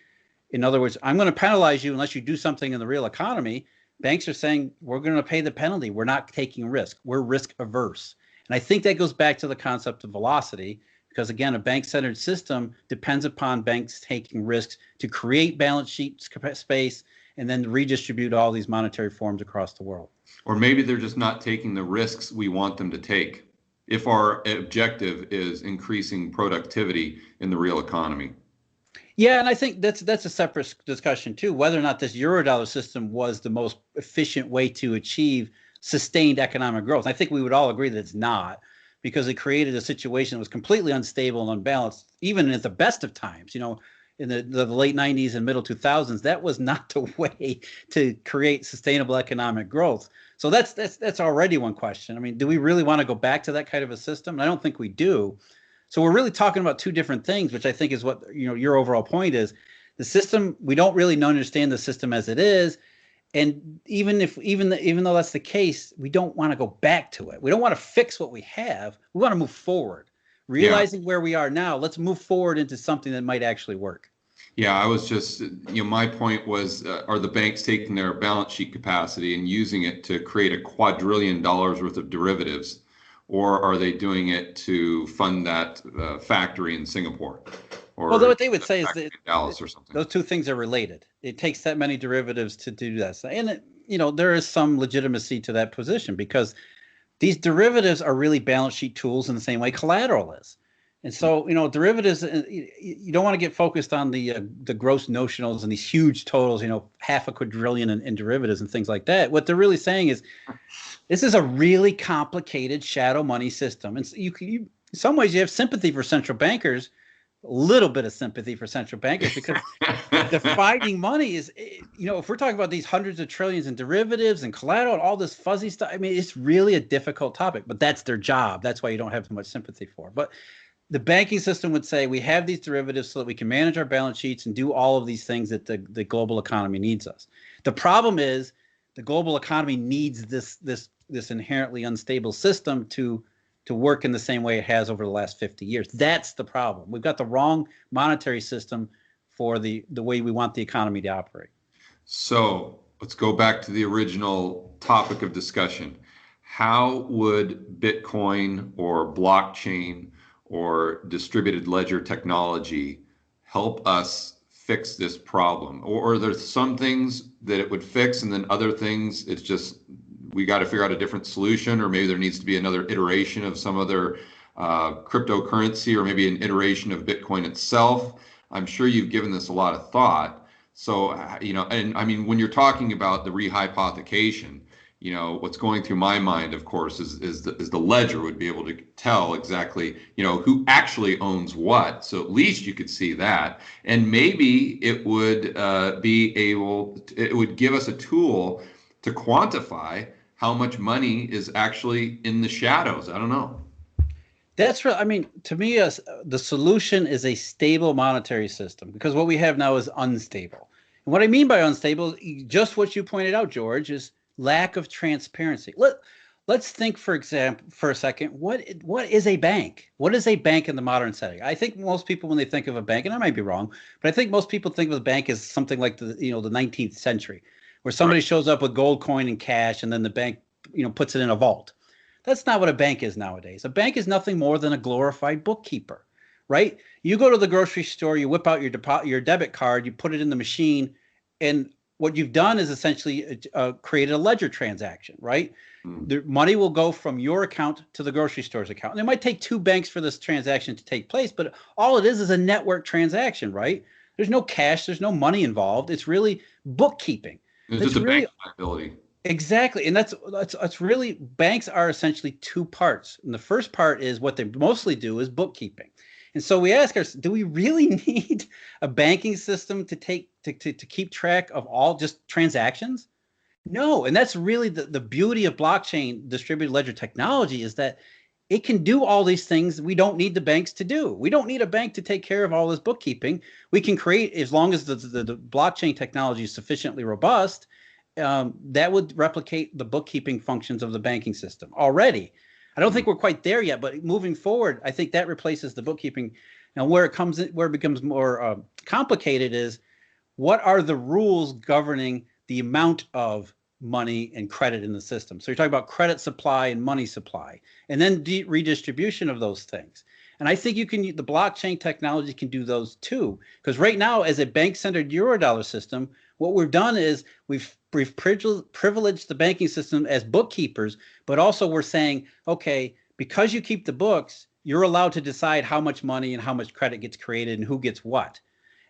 In other words, I'm going to penalize you unless you do something in the real economy. Banks are saying, we're going to pay the penalty. We're not taking risk. We're risk averse. And I think that goes back to the concept of velocity, because again, a bank-centered system depends upon banks taking risks to create balance sheet space and then redistribute all these monetary forms across the world. Or maybe they're just not taking the risks we want them to take, if our objective is increasing productivity in the real economy. Yeah, and I think that's a separate discussion too, whether or not this Eurodollar system was the most efficient way to achieve sustained economic growth. I think we would all agree that it's not, because it created a situation that was completely unstable and unbalanced, even at the best of times. In the late 90s and middle 2000s, that was not the way to create sustainable economic growth. So that's already one question. I mean, do we really want to go back to that kind of a system? And I don't think we do. So we're really talking about two different things, which I think is what your overall point is. The system, we don't really understand the system as it is. And even though that's the case, we don't want to go back to it. We don't want to fix what we have. We want to move forward. Realizing where we are now, let's move forward into something that might actually work. Yeah, I was just, my point was, are the banks taking their balance sheet capacity and using it to create $250 billion worth of derivatives, or are they doing it to fund that factory in Singapore? Or well, what they would say is that Dallas or something. Those two things are related. It takes that many derivatives to do that. And, there is some legitimacy to that position because these derivatives are really balance sheet tools in the same way collateral is. And so, derivatives, you don't want to get focused on the gross notionals and these huge totals, half a quadrillion in derivatives and things like that. What they're really saying is this is a really complicated shadow money system. And so you in some ways you have sympathy for central bankers, a little bit of sympathy for central bankers because defining money is, if we're talking about these hundreds of trillions in derivatives and collateral and all this fuzzy stuff, I mean, it's really a difficult topic, but that's their job. That's why you don't have so much sympathy for it. But the banking system would say we have these derivatives so that we can manage our balance sheets and do all of these things that the global economy needs us. The problem is the global economy needs this inherently unstable system to work in the same way it has over the last 50 years. That's the problem. We've got the wrong monetary system for the way we want the economy to operate. So let's go back to the original topic of discussion. How would Bitcoin or blockchain or distributed ledger technology help us fix this problem? Or are there some things that it would fix and then other things it's just we got to figure out a different solution, or maybe there needs to be another iteration of some other cryptocurrency, or maybe an iteration of Bitcoin itself? I'm sure you've given this a lot of thought. So, and I mean, when you're talking about the rehypothecation, what's going through my mind, of course, is the ledger would be able to tell exactly, who actually owns what. So at least you could see that. And maybe it would it would give us a tool to quantify how much money is actually in the shadows. I don't know. That's right. I mean, to me, the solution is a stable monetary system because what we have now is unstable. And what I mean by unstable, just what you pointed out, George, is lack of transparency. Let's think, for example, for a second, what is a bank? What is a bank in the modern setting? I think most people, when they think of a bank, and I might be wrong, but I think most people think of a bank as something like the 19th century, where somebody shows up with gold coin and cash, and then the bank, puts it in a vault. That's not what a bank is nowadays. A bank is nothing more than a glorified bookkeeper, right? You go to the grocery store, you whip out your debit card, you put it in the machine, and what you've done is essentially created a ledger transaction, right? The money will go from your account to the grocery store's account. And it might take two banks for this transaction to take place, but all it is a network transaction, right? There's no cash, there's no money involved. It's really bookkeeping. It's just a bank liability. Exactly. And that's really, banks are essentially two parts. And the first part is what they mostly do is bookkeeping. And so we ask ourselves, do we really need a banking system to keep track of all just transactions? No. And that's really the beauty of blockchain distributed ledger technology, is that it can do all these things we don't need the banks to do. We don't need a bank to take care of all this bookkeeping. We can create, as long as the blockchain technology is sufficiently robust, that would replicate the bookkeeping functions of the banking system already. I don't think we're quite there yet, but moving forward, I think that replaces the bookkeeping. Now, where it becomes more complicated is, what are the rules governing the amount of money and credit in the system? So you're talking about credit supply and money supply, and then redistribution of those things. And I think the blockchain technology can do those too, because right now, as a bank-centered Eurodollar system, what we've done is we've privileged the banking system as bookkeepers, but also we're saying, okay, because you keep the books, you're allowed to decide how much money and how much credit gets created and who gets what.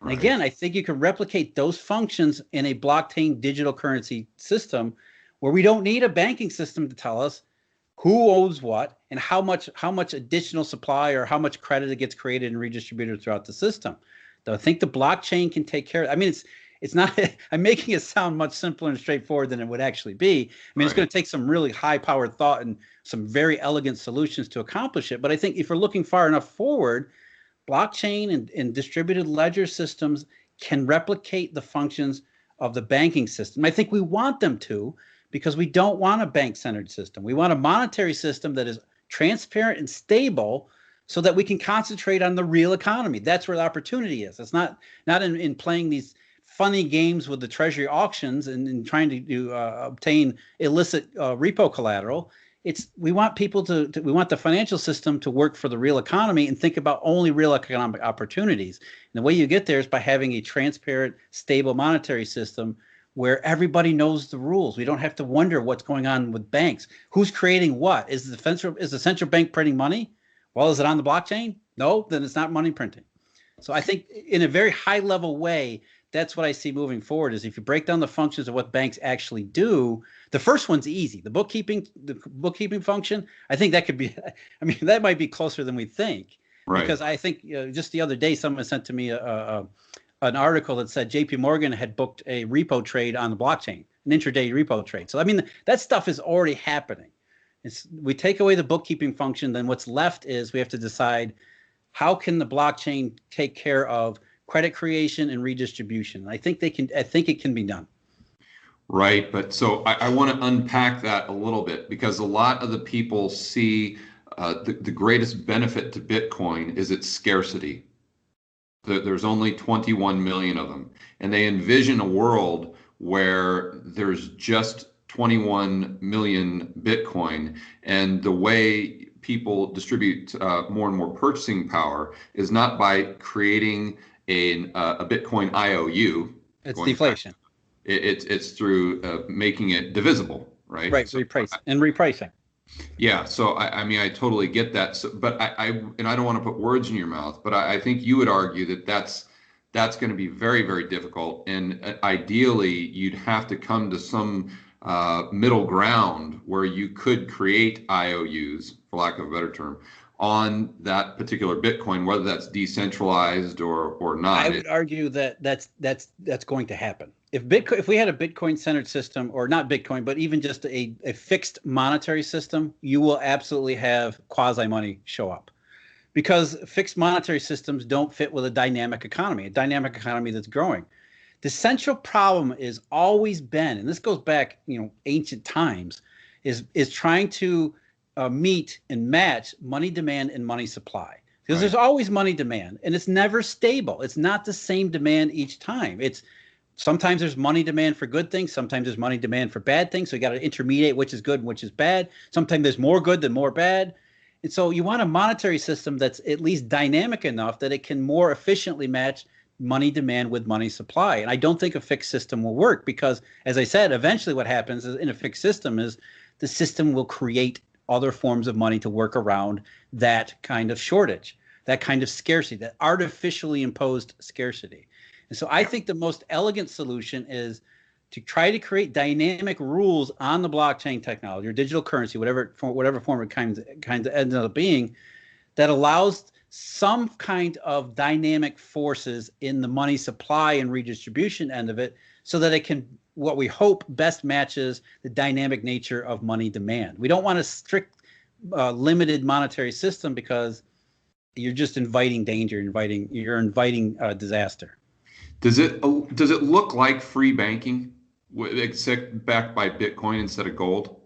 And again, I think you can replicate those functions in a blockchain digital currency system where we don't need a banking system to tell us who owes what and how much additional supply or how much credit it gets created and redistributed throughout the system. I think the blockchain can take care of it. I mean, it's not, I'm making it sound much simpler and straightforward than it would actually be. I mean, it's going to take some really high-powered thought and some very elegant solutions to accomplish it. But I think if you're looking far enough forward, blockchain and distributed ledger systems can replicate the functions of the banking system. I think we want them to, because we don't want a bank-centered system. We want a monetary system that is transparent and stable so that we can concentrate on the real economy. That's where the opportunity is. It's not in playing these funny games with the treasury auctions and trying to obtain illicit repo collateral. we want people we want the financial system to work for the real economy and think about only real economic opportunities. And the way you get there is by having a transparent, stable monetary system where everybody knows the rules. We don't have to wonder what's going on with banks. Who's creating what? Is the central bank printing money? Well, is it on the blockchain? No, then it's not money printing. So I think in a very high level way, that's what I see moving forward is if you break down the functions of what banks actually do, the first one's easy. The bookkeeping function, I think that could be, I mean, that might be closer than we think. Right. Because I think just the other day, someone sent to me an article that said JP Morgan had booked a repo trade on the blockchain, an intraday repo trade. So, I mean, that stuff is already happening. We take away the bookkeeping function, then what's left is we have to decide how can the blockchain take care of credit creation and redistribution. I think it can be done. Right, but so I want to unpack that a little bit because a lot of the people see the greatest benefit to Bitcoin is its scarcity. There's only 21 million of them, and they envision a world where there's just 21 million Bitcoin, and the way people distribute more and more purchasing power is not by creating a Bitcoin IOU. It's deflation. It's through making it divisible, right? Right, so repricing. Yeah, so I mean, I totally get that. So, but I don't want to put words in your mouth, but I think you would argue that that's going to be very, very difficult. And ideally, you'd have to come to some middle ground where you could create IOUs, for lack of a better term, on that particular Bitcoin, whether that's decentralized or not. I would argue that that's going to happen. If we had a Bitcoin-centered system, or not Bitcoin, but even just a fixed monetary system, you will absolutely have quasi-money show up. Because fixed monetary systems don't fit with a dynamic economy that's growing. The central problem is always been, and this goes back, ancient times, is trying to meet and match money demand and money supply. Because There's always money demand, and it's never stable. It's not the same demand each time. Sometimes there's money demand for good things. Sometimes there's money demand for bad things. So you got to intermediate which is good and which is bad. Sometimes there's more good than more bad. And so you want a monetary system that's at least dynamic enough that it can more efficiently match money demand with money supply. And I don't think a fixed system will work because, as I said, eventually what happens is in a fixed system is the system will create other forms of money to work around that kind of shortage, that kind of scarcity, that artificially imposed scarcity. And so I think the most elegant solution is to try to create dynamic rules on the blockchain technology or digital currency, whatever form it kind of ends up being, that allows some kind of dynamic forces in the money supply and redistribution end of it so that it can, what we hope, best matches the dynamic nature of money demand. We don't want a strict, limited monetary system because you're just inviting danger, you're inviting disaster. Does it look like free banking, except backed by Bitcoin instead of gold?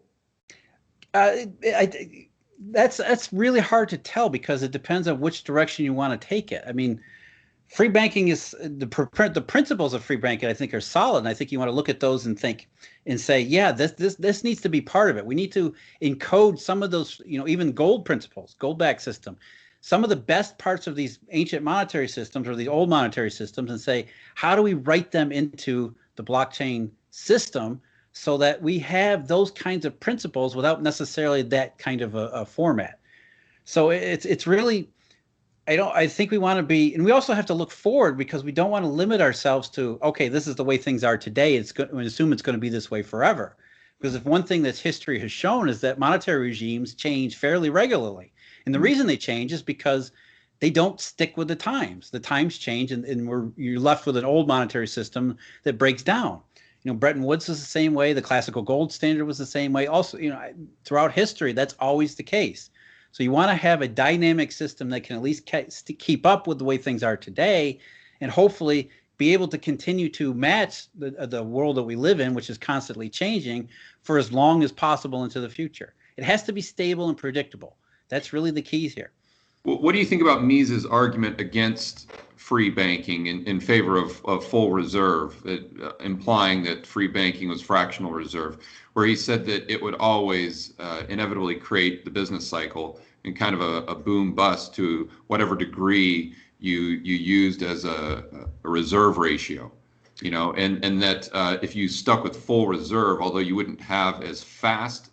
That's really hard to tell because it depends on which direction you want to take it. I mean, free banking is the principles of free banking, I think, are solid, and I think you want to look at those and think and say, yeah, this needs to be part of it. We need to encode some of those, even gold principles, gold-backed system. Some of the best parts of these ancient monetary systems or these old monetary systems and say, how do we write them into the blockchain system so that we have those kinds of principles without necessarily that kind of a format? So it's really, I think we want to be, and we also have to look forward because we don't want to limit ourselves to, okay, this is the way things are today. We assume it's going to be this way forever. Because if one thing that history has shown is that monetary regimes change fairly regularly. And the reason they change is because they don't stick with the times. The times change, and you're left with an old monetary system that breaks down. Bretton Woods was the same way. The classical gold standard was the same way. Also, throughout history, that's always the case. So you want to have a dynamic system that can at least keep up with the way things are today, and hopefully be able to continue to match the world that we live in, which is constantly changing, for as long as possible into the future. It has to be stable and predictable. That's really the keys here. What do you think about Mises' argument against free banking in favor of full reserve, implying that free banking was fractional reserve, where he said that it would always inevitably create the business cycle and kind of a boom bust to whatever degree you used as a reserve ratio, and that if you stuck with full reserve, although you wouldn't have as fast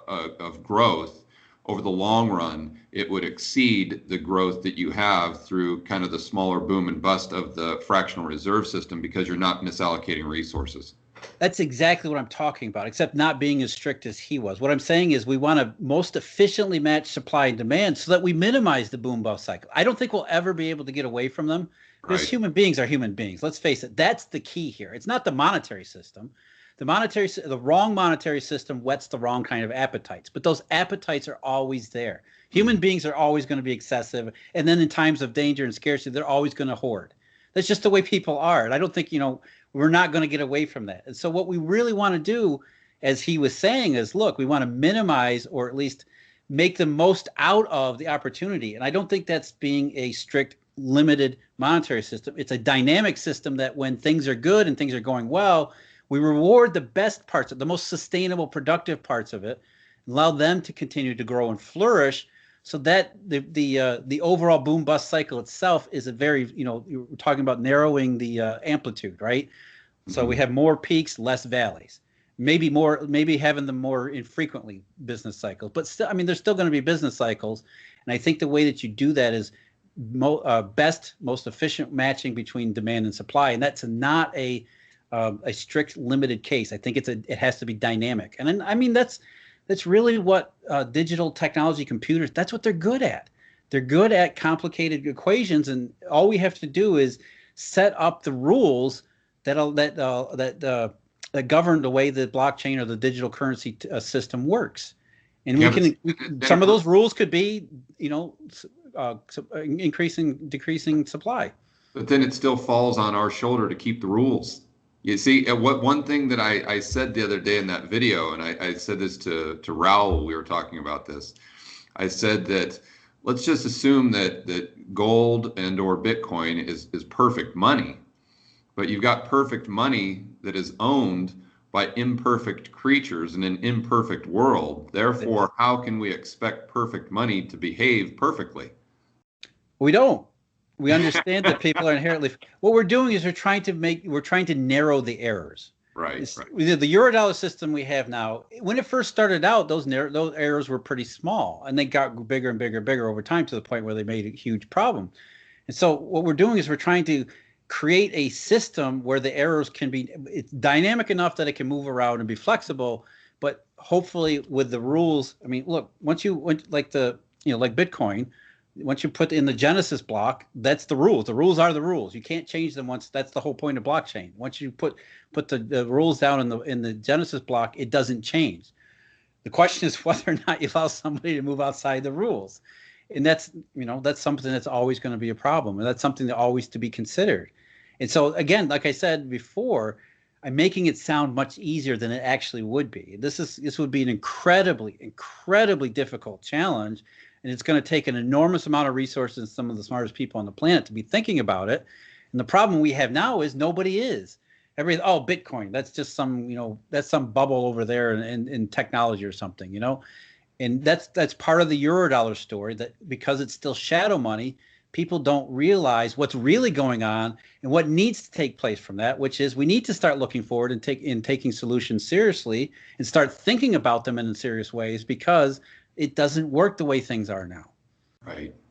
of growth over the long run, it would exceed the growth that you have through kind of the smaller boom and bust of the fractional reserve system because you're not misallocating resources. That's exactly what I'm talking about, except not being as strict as he was. What I'm saying is we want to most efficiently match supply and demand so that we minimize the boom bust cycle. I don't think we'll ever be able to get away from them because human beings are human beings. Let's face it. That's the key here. It's not the monetary system. The wrong monetary system whets the wrong kind of appetites, but those appetites are always there. Human beings are always going to be excessive, and then in times of danger and scarcity, they're always going to hoard. That's just the way people are, and I don't think we're not going to get away from that. And so what we really want to do, as he was saying, is look, we want to minimize or at least make the most out of the opportunity, and I don't think that's being a strict, limited monetary system. It's a dynamic system that when things are good and things are going well, we reward the best parts, the most sustainable, productive parts of it, allow them to continue to grow and flourish, so that the overall boom bust cycle itself is a very, you're talking about narrowing the amplitude, right? Mm-hmm. So we have more peaks, less valleys, maybe having them more infrequently business cycles, but still, there's still going to be business cycles, and I think the way that you do that is best, most efficient matching between demand and supply, and that's not a strict limited case. I think it has to be dynamic. And then, that's really what digital technology computers, that's what they're good at. They're good at complicated equations, and all we have to do is set up the rules that govern the way the blockchain or the digital currency system works. And some of those rules could be, decreasing supply. But then it still falls on our shoulder to keep the rules. You see, one thing that I said the other day in that video, and I said this to Raul, we were talking about this. I said that let's just assume that gold and or Bitcoin is perfect money, but you've got perfect money that is owned by imperfect creatures in an imperfect world. Therefore, how can we expect perfect money to behave perfectly? We don't. We understand that people are inherently. What we're doing is we're trying to narrow the errors. Right. The Eurodollar system we have now, when it first started out, those errors were pretty small, and they got bigger and bigger and bigger over time to the point where they made a huge problem. And so what we're doing is we're trying to create a system where the errors it's dynamic enough that it can move around and be flexible, but hopefully with the rules. Look, like Bitcoin. Once you put in the Genesis block, that's the rules. The rules are the rules. You can't change them once. That's the whole point of blockchain. Once you put the rules down in the Genesis block, it doesn't change. The question is whether or not you allow somebody to move outside the rules, and that's something that's always going to be a problem, and that's something that always to be considered. And so again, like I said before, I'm making it sound much easier than it actually would be. This would be an incredibly, incredibly difficult challenge. And it's going to take an enormous amount of resources and some of the smartest people on the planet to be thinking about it. And the problem we have now is nobody is. Bitcoin, that's just that's some bubble over there in technology or something, And that's part of the Eurodollar story, that because it's still shadow money, people don't realize what's really going on and what needs to take place from that, which is we need to start looking forward and taking solutions seriously and start thinking about them in serious ways, because it doesn't work the way things are now.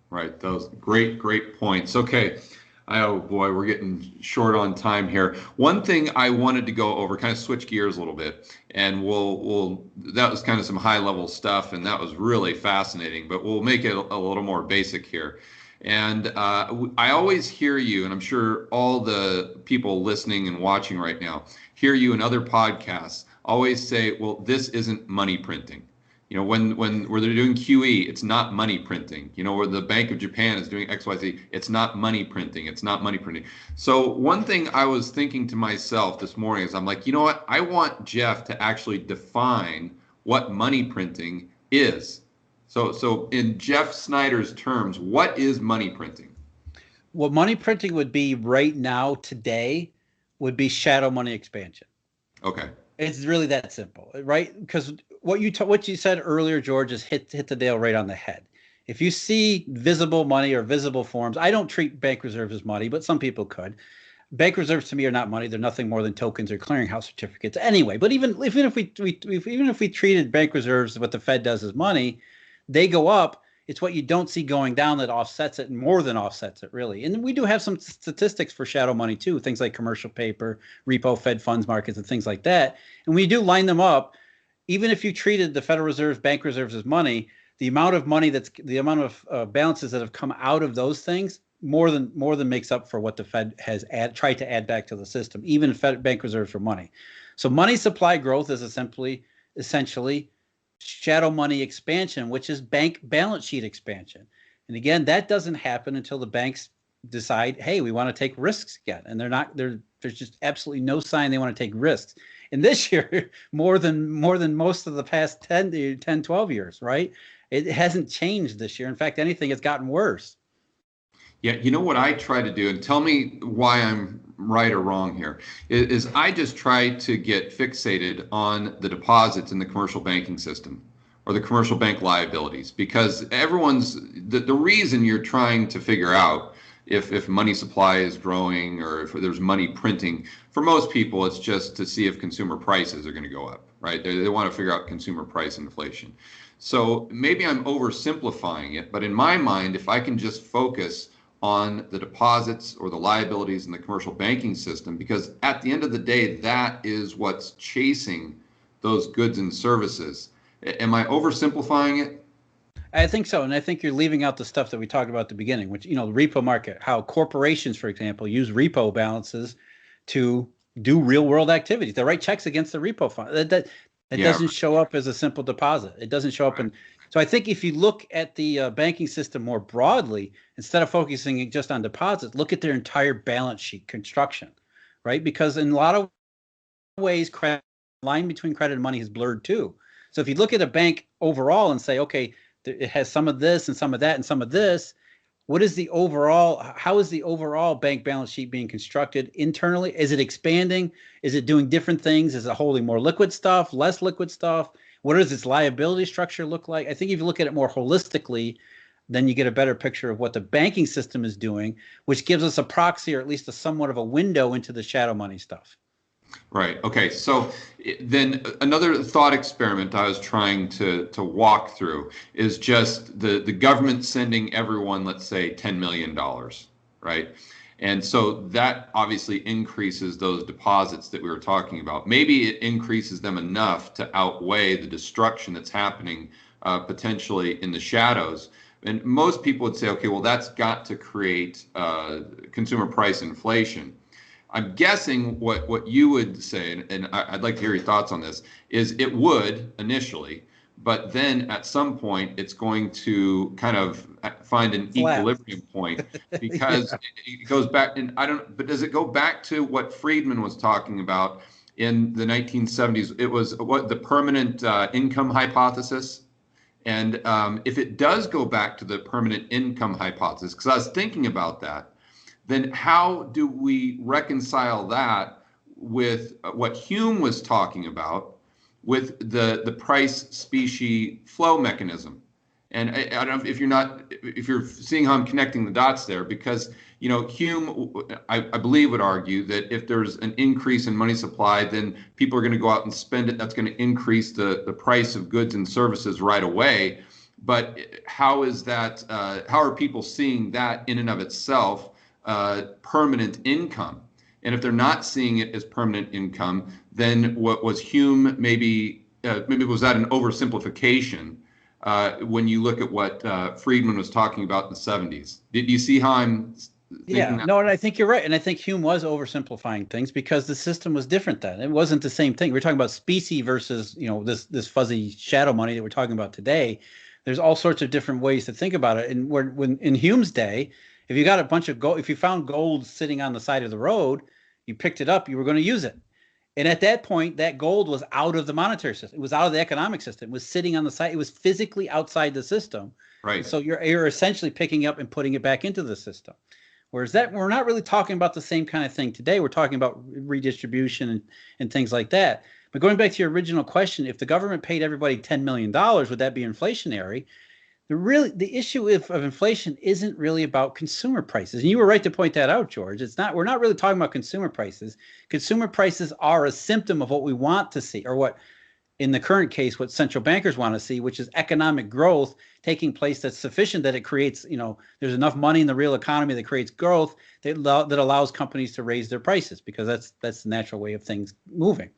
Right. Those great points. Okay. Oh boy, we're getting short on time here. One thing I wanted to go over, kind of switch gears a little bit, and that was kind of some high level stuff, and that was really fascinating, but we'll make it a little more basic here. And I always hear you, and I'm sure all the people listening and watching right now hear you in other podcasts always say, well, this isn't money printing. When they're doing QE, it's not money printing. Where the Bank of Japan is doing XYZ, it's not money printing. It's not money printing. So one thing I was thinking to myself this morning is I'm like, you know what? I want Jeff to actually define what money printing is. So in Jeff Snyder's terms, what is money printing? What money printing would be right now, today, would be shadow money expansion. Okay. It's really that simple, right? Because what you said earlier, George, is hit the nail right on the head. If you see visible money or visible forms, I don't treat bank reserves as money, but some people could. Bank reserves to me are not money; they're nothing more than tokens or clearinghouse certificates. Anyway, but even if we treated bank reserves, what the Fed does as money, they go up. It's what you don't see going down that offsets it, and more than offsets it, really. And we do have some statistics for shadow money too, things like commercial paper, repo, Fed funds markets, and things like that. And we do line them up. Even if you treated the Federal Reserve's bank reserves as money, the amount of money the amount of balances that have come out of those things more than makes up for what the Fed has tried to add back to the system, even if Fed bank reserves are money. So money supply growth is essentially shadow money expansion, which is bank balance sheet expansion. And again, that doesn't happen until the banks decide, hey, we want to take risks again. And there's just absolutely no sign they want to take risks. And this year, more than most of the past 10, 12 years, right? It hasn't changed this year. In fact, anything, it's gotten worse. Yeah, you know what I try to do, and tell me why I'm right or wrong here, is I just try to get fixated on the deposits in the commercial banking system or the commercial bank liabilities, because the reason you're trying to figure out if money supply is growing or if there's money printing, for most people, it's just to see if consumer prices are going to go up, right? They want to figure out consumer price inflation. So maybe I'm oversimplifying it, but in my mind, if I can just focus on the deposits or the liabilities in the commercial banking system, because at the end of the day, that is what's chasing those goods and services. Am I oversimplifying it? I think so. And I think you're leaving out the stuff that we talked about at the beginning, which, the repo market, how corporations, for example, use repo balances to do real world activities. They write checks against the repo fund. That doesn't show up as a simple deposit. It doesn't show up in. So I think if you look at the banking system more broadly, instead of focusing just on deposits, look at their entire balance sheet construction, right? Because in a lot of ways, line between credit and money is blurred too. So if you look at a bank overall and say, okay, it has some of this and some of that and some of this, how is the overall bank balance sheet being constructed internally? Is it expanding? Is it doing different things? Is it holding more liquid stuff, less liquid stuff? What does its liability structure look like? I think if you look at it more holistically, then you get a better picture of what the banking system is doing, which gives us a proxy or at least a somewhat of a window into the shadow money stuff. Right. Okay. So then another thought experiment I was trying to walk through is just the government sending everyone, let's say, $10 million, right? And so that obviously increases those deposits that we were talking about. Maybe it increases them enough to outweigh the destruction that's happening potentially in the shadows. And most people would say, okay, well, that's got to create consumer price inflation. I'm guessing what you would say, and I'd like to hear your thoughts on this, is it would initially, but then at some point it's going to kind of find an equilibrium point because it goes back, and but does it go back to what Friedman was talking about in the 1970s? It was the permanent income hypothesis. And if it does go back to the permanent income hypothesis, because I was thinking about that, then how do we reconcile that with what Hume was talking about with the price specie flow mechanism? And I don't know if you're seeing how I'm connecting the dots there, because Hume, I believe, would argue that if there's an increase in money supply, then people are going to go out and spend it. That's going to increase the price of goods and services right away. But how is that? How are people seeing that in and of itself? Permanent income? And if they're not seeing it as permanent income, then what was Hume maybe was that an oversimplification when you look at what Friedman was talking about in the 70s? Did you see how I'm thinking that? No, and I think you're right. And I think Hume was oversimplifying things because the system was different then. It wasn't the same thing. We're talking about specie versus, this fuzzy shadow money that we're talking about today. There's all sorts of different ways to think about it. And when in Hume's day, if you got a bunch of gold, if you found gold sitting on the side of the road, you picked it up, you were going to use it. And at that point, that gold was out of the monetary system. It was out of the economic system. It was sitting on the side. It was physically outside the system. Right. So you're essentially picking up and putting it back into the system. Whereas that we're not really talking about the same kind of thing today. We're talking about redistribution and things like that. But going back to your original question, if the government paid everybody $10 million, would that be inflationary? The issue of inflation isn't really about consumer prices. And you were right to point that out, George. We're not really talking about consumer prices. Consumer prices are a symptom of what we want to see, or what, in the current case, what central bankers want to see, which is economic growth taking place that's sufficient that it creates, there's enough money in the real economy that creates growth that allows companies to raise their prices, because that's the natural way of things moving.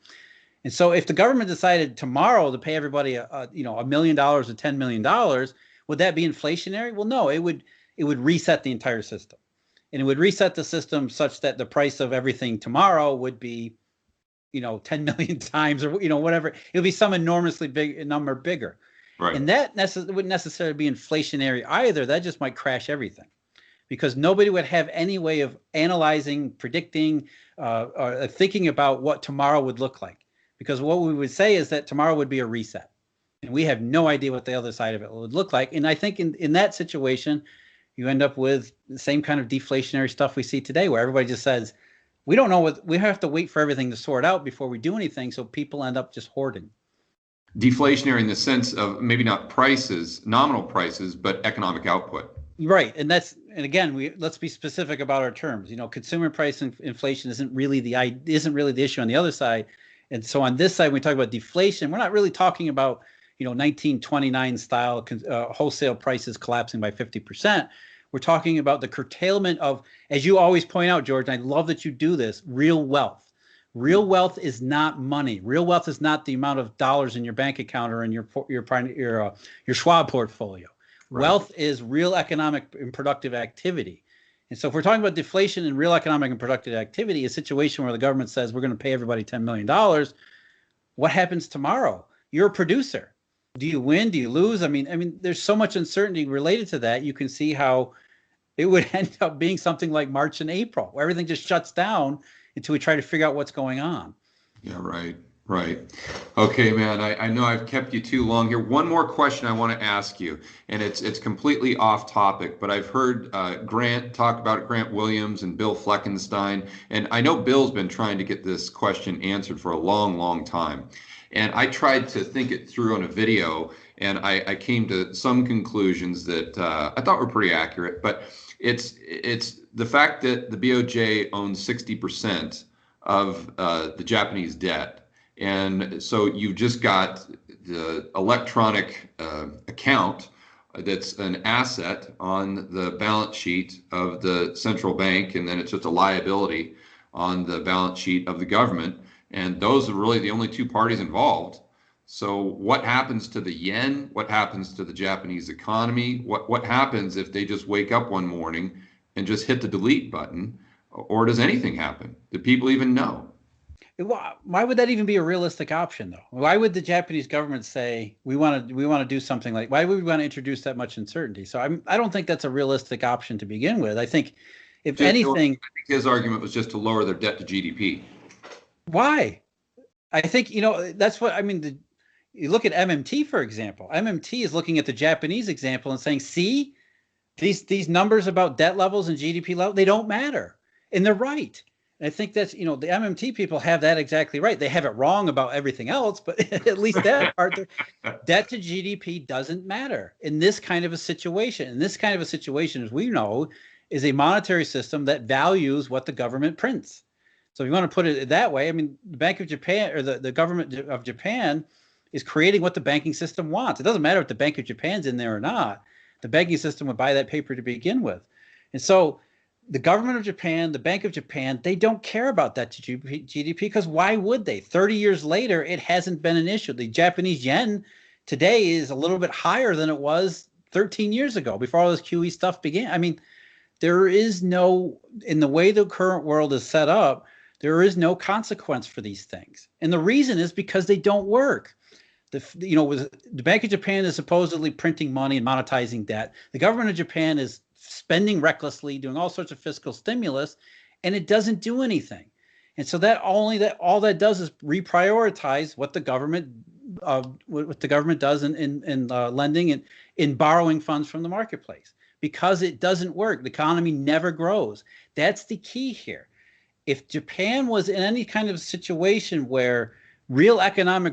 And so if the government decided tomorrow to pay everybody $1 million or $10 million, would that be inflationary? Well, no, it would reset the entire system. And it would reset the system such that the price of everything tomorrow would be, 10 million times, or, whatever. It would be some enormously big number bigger. Right. And that wouldn't necessarily be inflationary either. That just might crash everything, because nobody would have any way of analyzing, predicting, or thinking about what tomorrow would look like. Because what we would say is that tomorrow would be a reset. And we have no idea what the other side of it would look like. And I think in that situation, you end up with the same kind of deflationary stuff we see today, where everybody just says, we don't know we have to wait for everything to sort out before we do anything. So people end up just hoarding. Deflationary in the sense of maybe not prices, nominal prices, but economic output. Right. And again, let's be specific about our terms. Consumer price inflation isn't really the issue on the other side. And so on this side, when we talk about deflation, we're not really talking about 1929 style wholesale prices collapsing by 50%. We're talking about the curtailment of, as you always point out, George, and I love that you do this, real wealth. Real wealth is not money. Real wealth is not the amount of dollars in your bank account or in your Schwab portfolio. Right. Wealth is real economic and productive activity. And so if we're talking about deflation and real economic and productive activity, a situation where the government says we're going to pay everybody $10 million, what happens tomorrow? You're a producer. Do you win? Do you lose? I mean, there's so much uncertainty related to that. You can see how it would end up being something like March and April, where everything just shuts down until we try to figure out what's going on. Yeah, right. Okay, man, I know I've kept you too long here. One more question I want to ask you, and it's completely off topic, but I've heard Grant talk about it, Grant Williams and Bill Fleckenstein, and I know Bill's been trying to get this question answered for a long, long time. And I tried to think it through on a video, and I came to some conclusions that I thought were pretty accurate. But it's the fact that the BOJ owns 60% of the Japanese debt. And so you've just got the electronic account that's an asset on the balance sheet of the central bank, and then it's just a liability on the balance sheet of the government. And those are really the only two parties involved. So what happens to the yen? What happens to the Japanese economy? What happens if they just wake up one morning and just hit the delete button? Or does anything happen? Do people even know? Why would that even be a realistic option, though? Why would the Japanese government say we want to do something like? Why would we want to introduce that much uncertainty? So I don't think that's a realistic option to begin with. I think, if anything, I think his argument was just to lower their debt to GDP. Why? I think, that's what I mean. You look at MMT, for example. MMT is looking at the Japanese example and saying, see, these numbers about debt levels and GDP level, they don't matter. And they're right. And I think that's, the MMT people have that exactly right. They have it wrong about everything else, but at least that part, debt to GDP doesn't matter in this kind of a situation. And this kind of a situation, as we know, is a monetary system that values what the government prints. So if you want to put it that way, I mean, the Bank of Japan, or the government of Japan, is creating what the banking system wants. It doesn't matter if the Bank of Japan's in there or not. The banking system would buy that paper to begin with. And so the government of Japan, the Bank of Japan, they don't care about that to GDP, because why would they? 30 years later, it hasn't been an issue. The Japanese yen today is a little bit higher than it was 13 years ago, before all this QE stuff began. I mean, there is no, in the way the current world is set up, there is no consequence for these things. And the reason is because they don't work. The Bank of Japan is supposedly printing money and monetizing debt. The government of Japan is spending recklessly, doing all sorts of fiscal stimulus, and it doesn't do anything. And so all that does is reprioritize what the government does in lending and in borrowing funds from the marketplace, because it doesn't work. The economy never grows. That's the key here. If Japan was in any kind of situation where real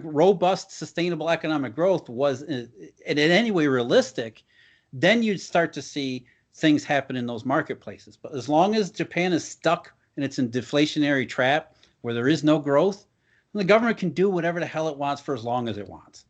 robust, sustainable economic growth was in any way realistic, then you'd start to see things happen in those marketplaces. But as long as Japan is stuck and it's in deflationary trap where there is no growth, the government can do whatever the hell it wants for as long as it wants.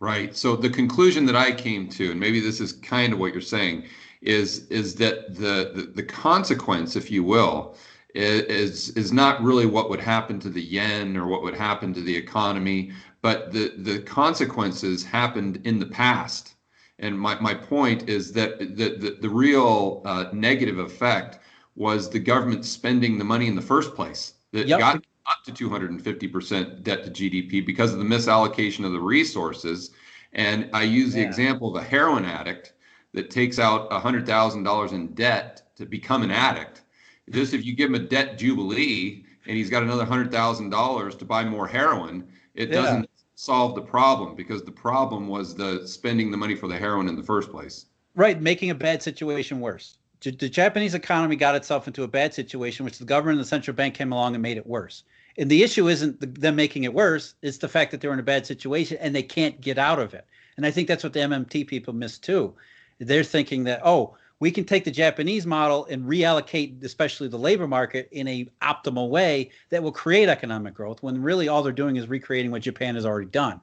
Right. So the conclusion that I came to, and maybe this is kind of what you're saying, is that the consequence, if you will, is not really what would happen to the yen or what would happen to the economy, but the consequences happened in the past. And my point is that the real negative effect was the government spending the money in the first place that got up to 250% debt to GDP because of the misallocation of the resources. And I use the example of a heroin addict that takes out $100,000 in debt to become an addict. Just if you give him a debt jubilee and he's got another $100,000 to buy more heroin, it doesn't solve the problem, because the problem was the spending the money for the heroin in the first place. Right, making a bad situation worse. The Japanese economy got itself into a bad situation, which the government and the central bank came along and made it worse. And the issue isn't them making it worse, it's the fact that they're in a bad situation and they can't get out of it. And I think that's what the MMT people miss too. They're thinking that, we can take the Japanese model and reallocate, especially the labor market, in a optimal way that will create economic growth, when really all they're doing is recreating what Japan has already done.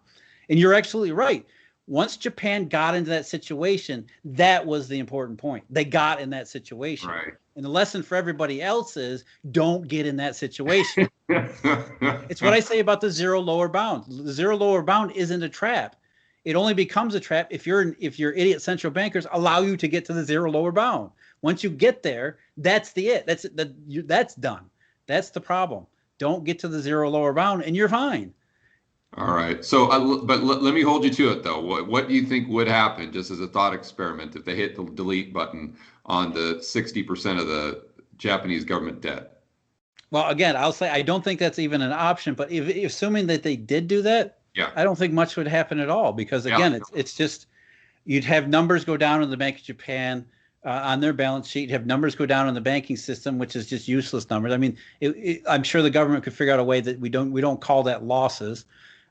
And you're absolutely right. Once Japan got into that situation, that was the important point. They got in that situation. Right. And the lesson for everybody else is don't get in that situation. It's what I say about the zero lower bound. The zero lower bound isn't a trap. It only becomes a trap if your idiot central bankers allow you to get to the zero lower bound. Once you get there, that's that's done. That's the problem. Don't get to the zero lower bound, and you're fine. All right. So, but let me hold you to it, though. What do you think would happen, just as a thought experiment, if they hit the delete button on the 60% of the Japanese government debt? Well, again, I'll say I don't think that's even an option. But assuming that they did do that, I don't think much would happen at all, because again, it's just you'd have numbers go down in the Bank of Japan on their balance sheet. You'd have numbers go down in the banking system, which is just useless numbers. I mean, I'm sure the government could figure out a way that we don't call that losses.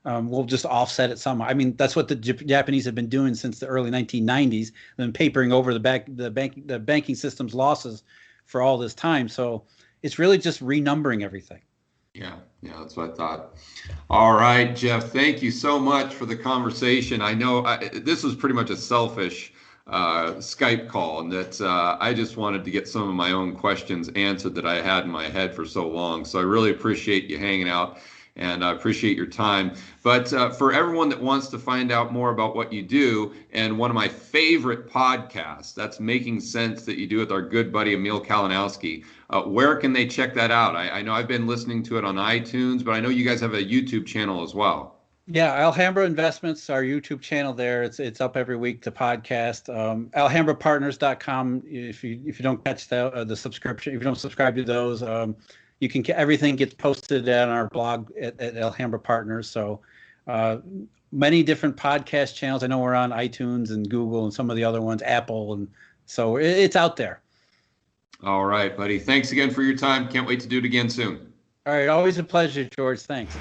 We'll just offset it somehow. I mean, that's what the Japanese have been doing since the early 1990s, and papering over the banking system's losses for all this time. So it's really just renumbering everything. Yeah, that's what I thought. All right, Jeff, thank you so much for the conversation. I know this was pretty much a selfish Skype call, and that I just wanted to get some of my own questions answered that I had in my head for so long. So I really appreciate you hanging out, and I appreciate your time. But for everyone that wants to find out more about what you do, and one of my favorite podcasts, that's Making Sense, that you do with our good buddy Emil Kalinowski, where can they check that out? I know I've been listening to it on iTunes, but I know you guys have a YouTube channel as well. Yeah, Alhambra Investments, our YouTube channel there. It's up every week, the podcast. AlhambraPartners.com. If you don't catch the subscription, if you don't subscribe to those, you can everything gets posted on our blog at Alhambra Partners. So many different podcast channels. I know we're on iTunes and Google and some of the other ones, Apple, and so it's out there. All right, buddy. Thanks again for your time. Can't wait to do it again soon. All right. Always a pleasure, George. Thanks.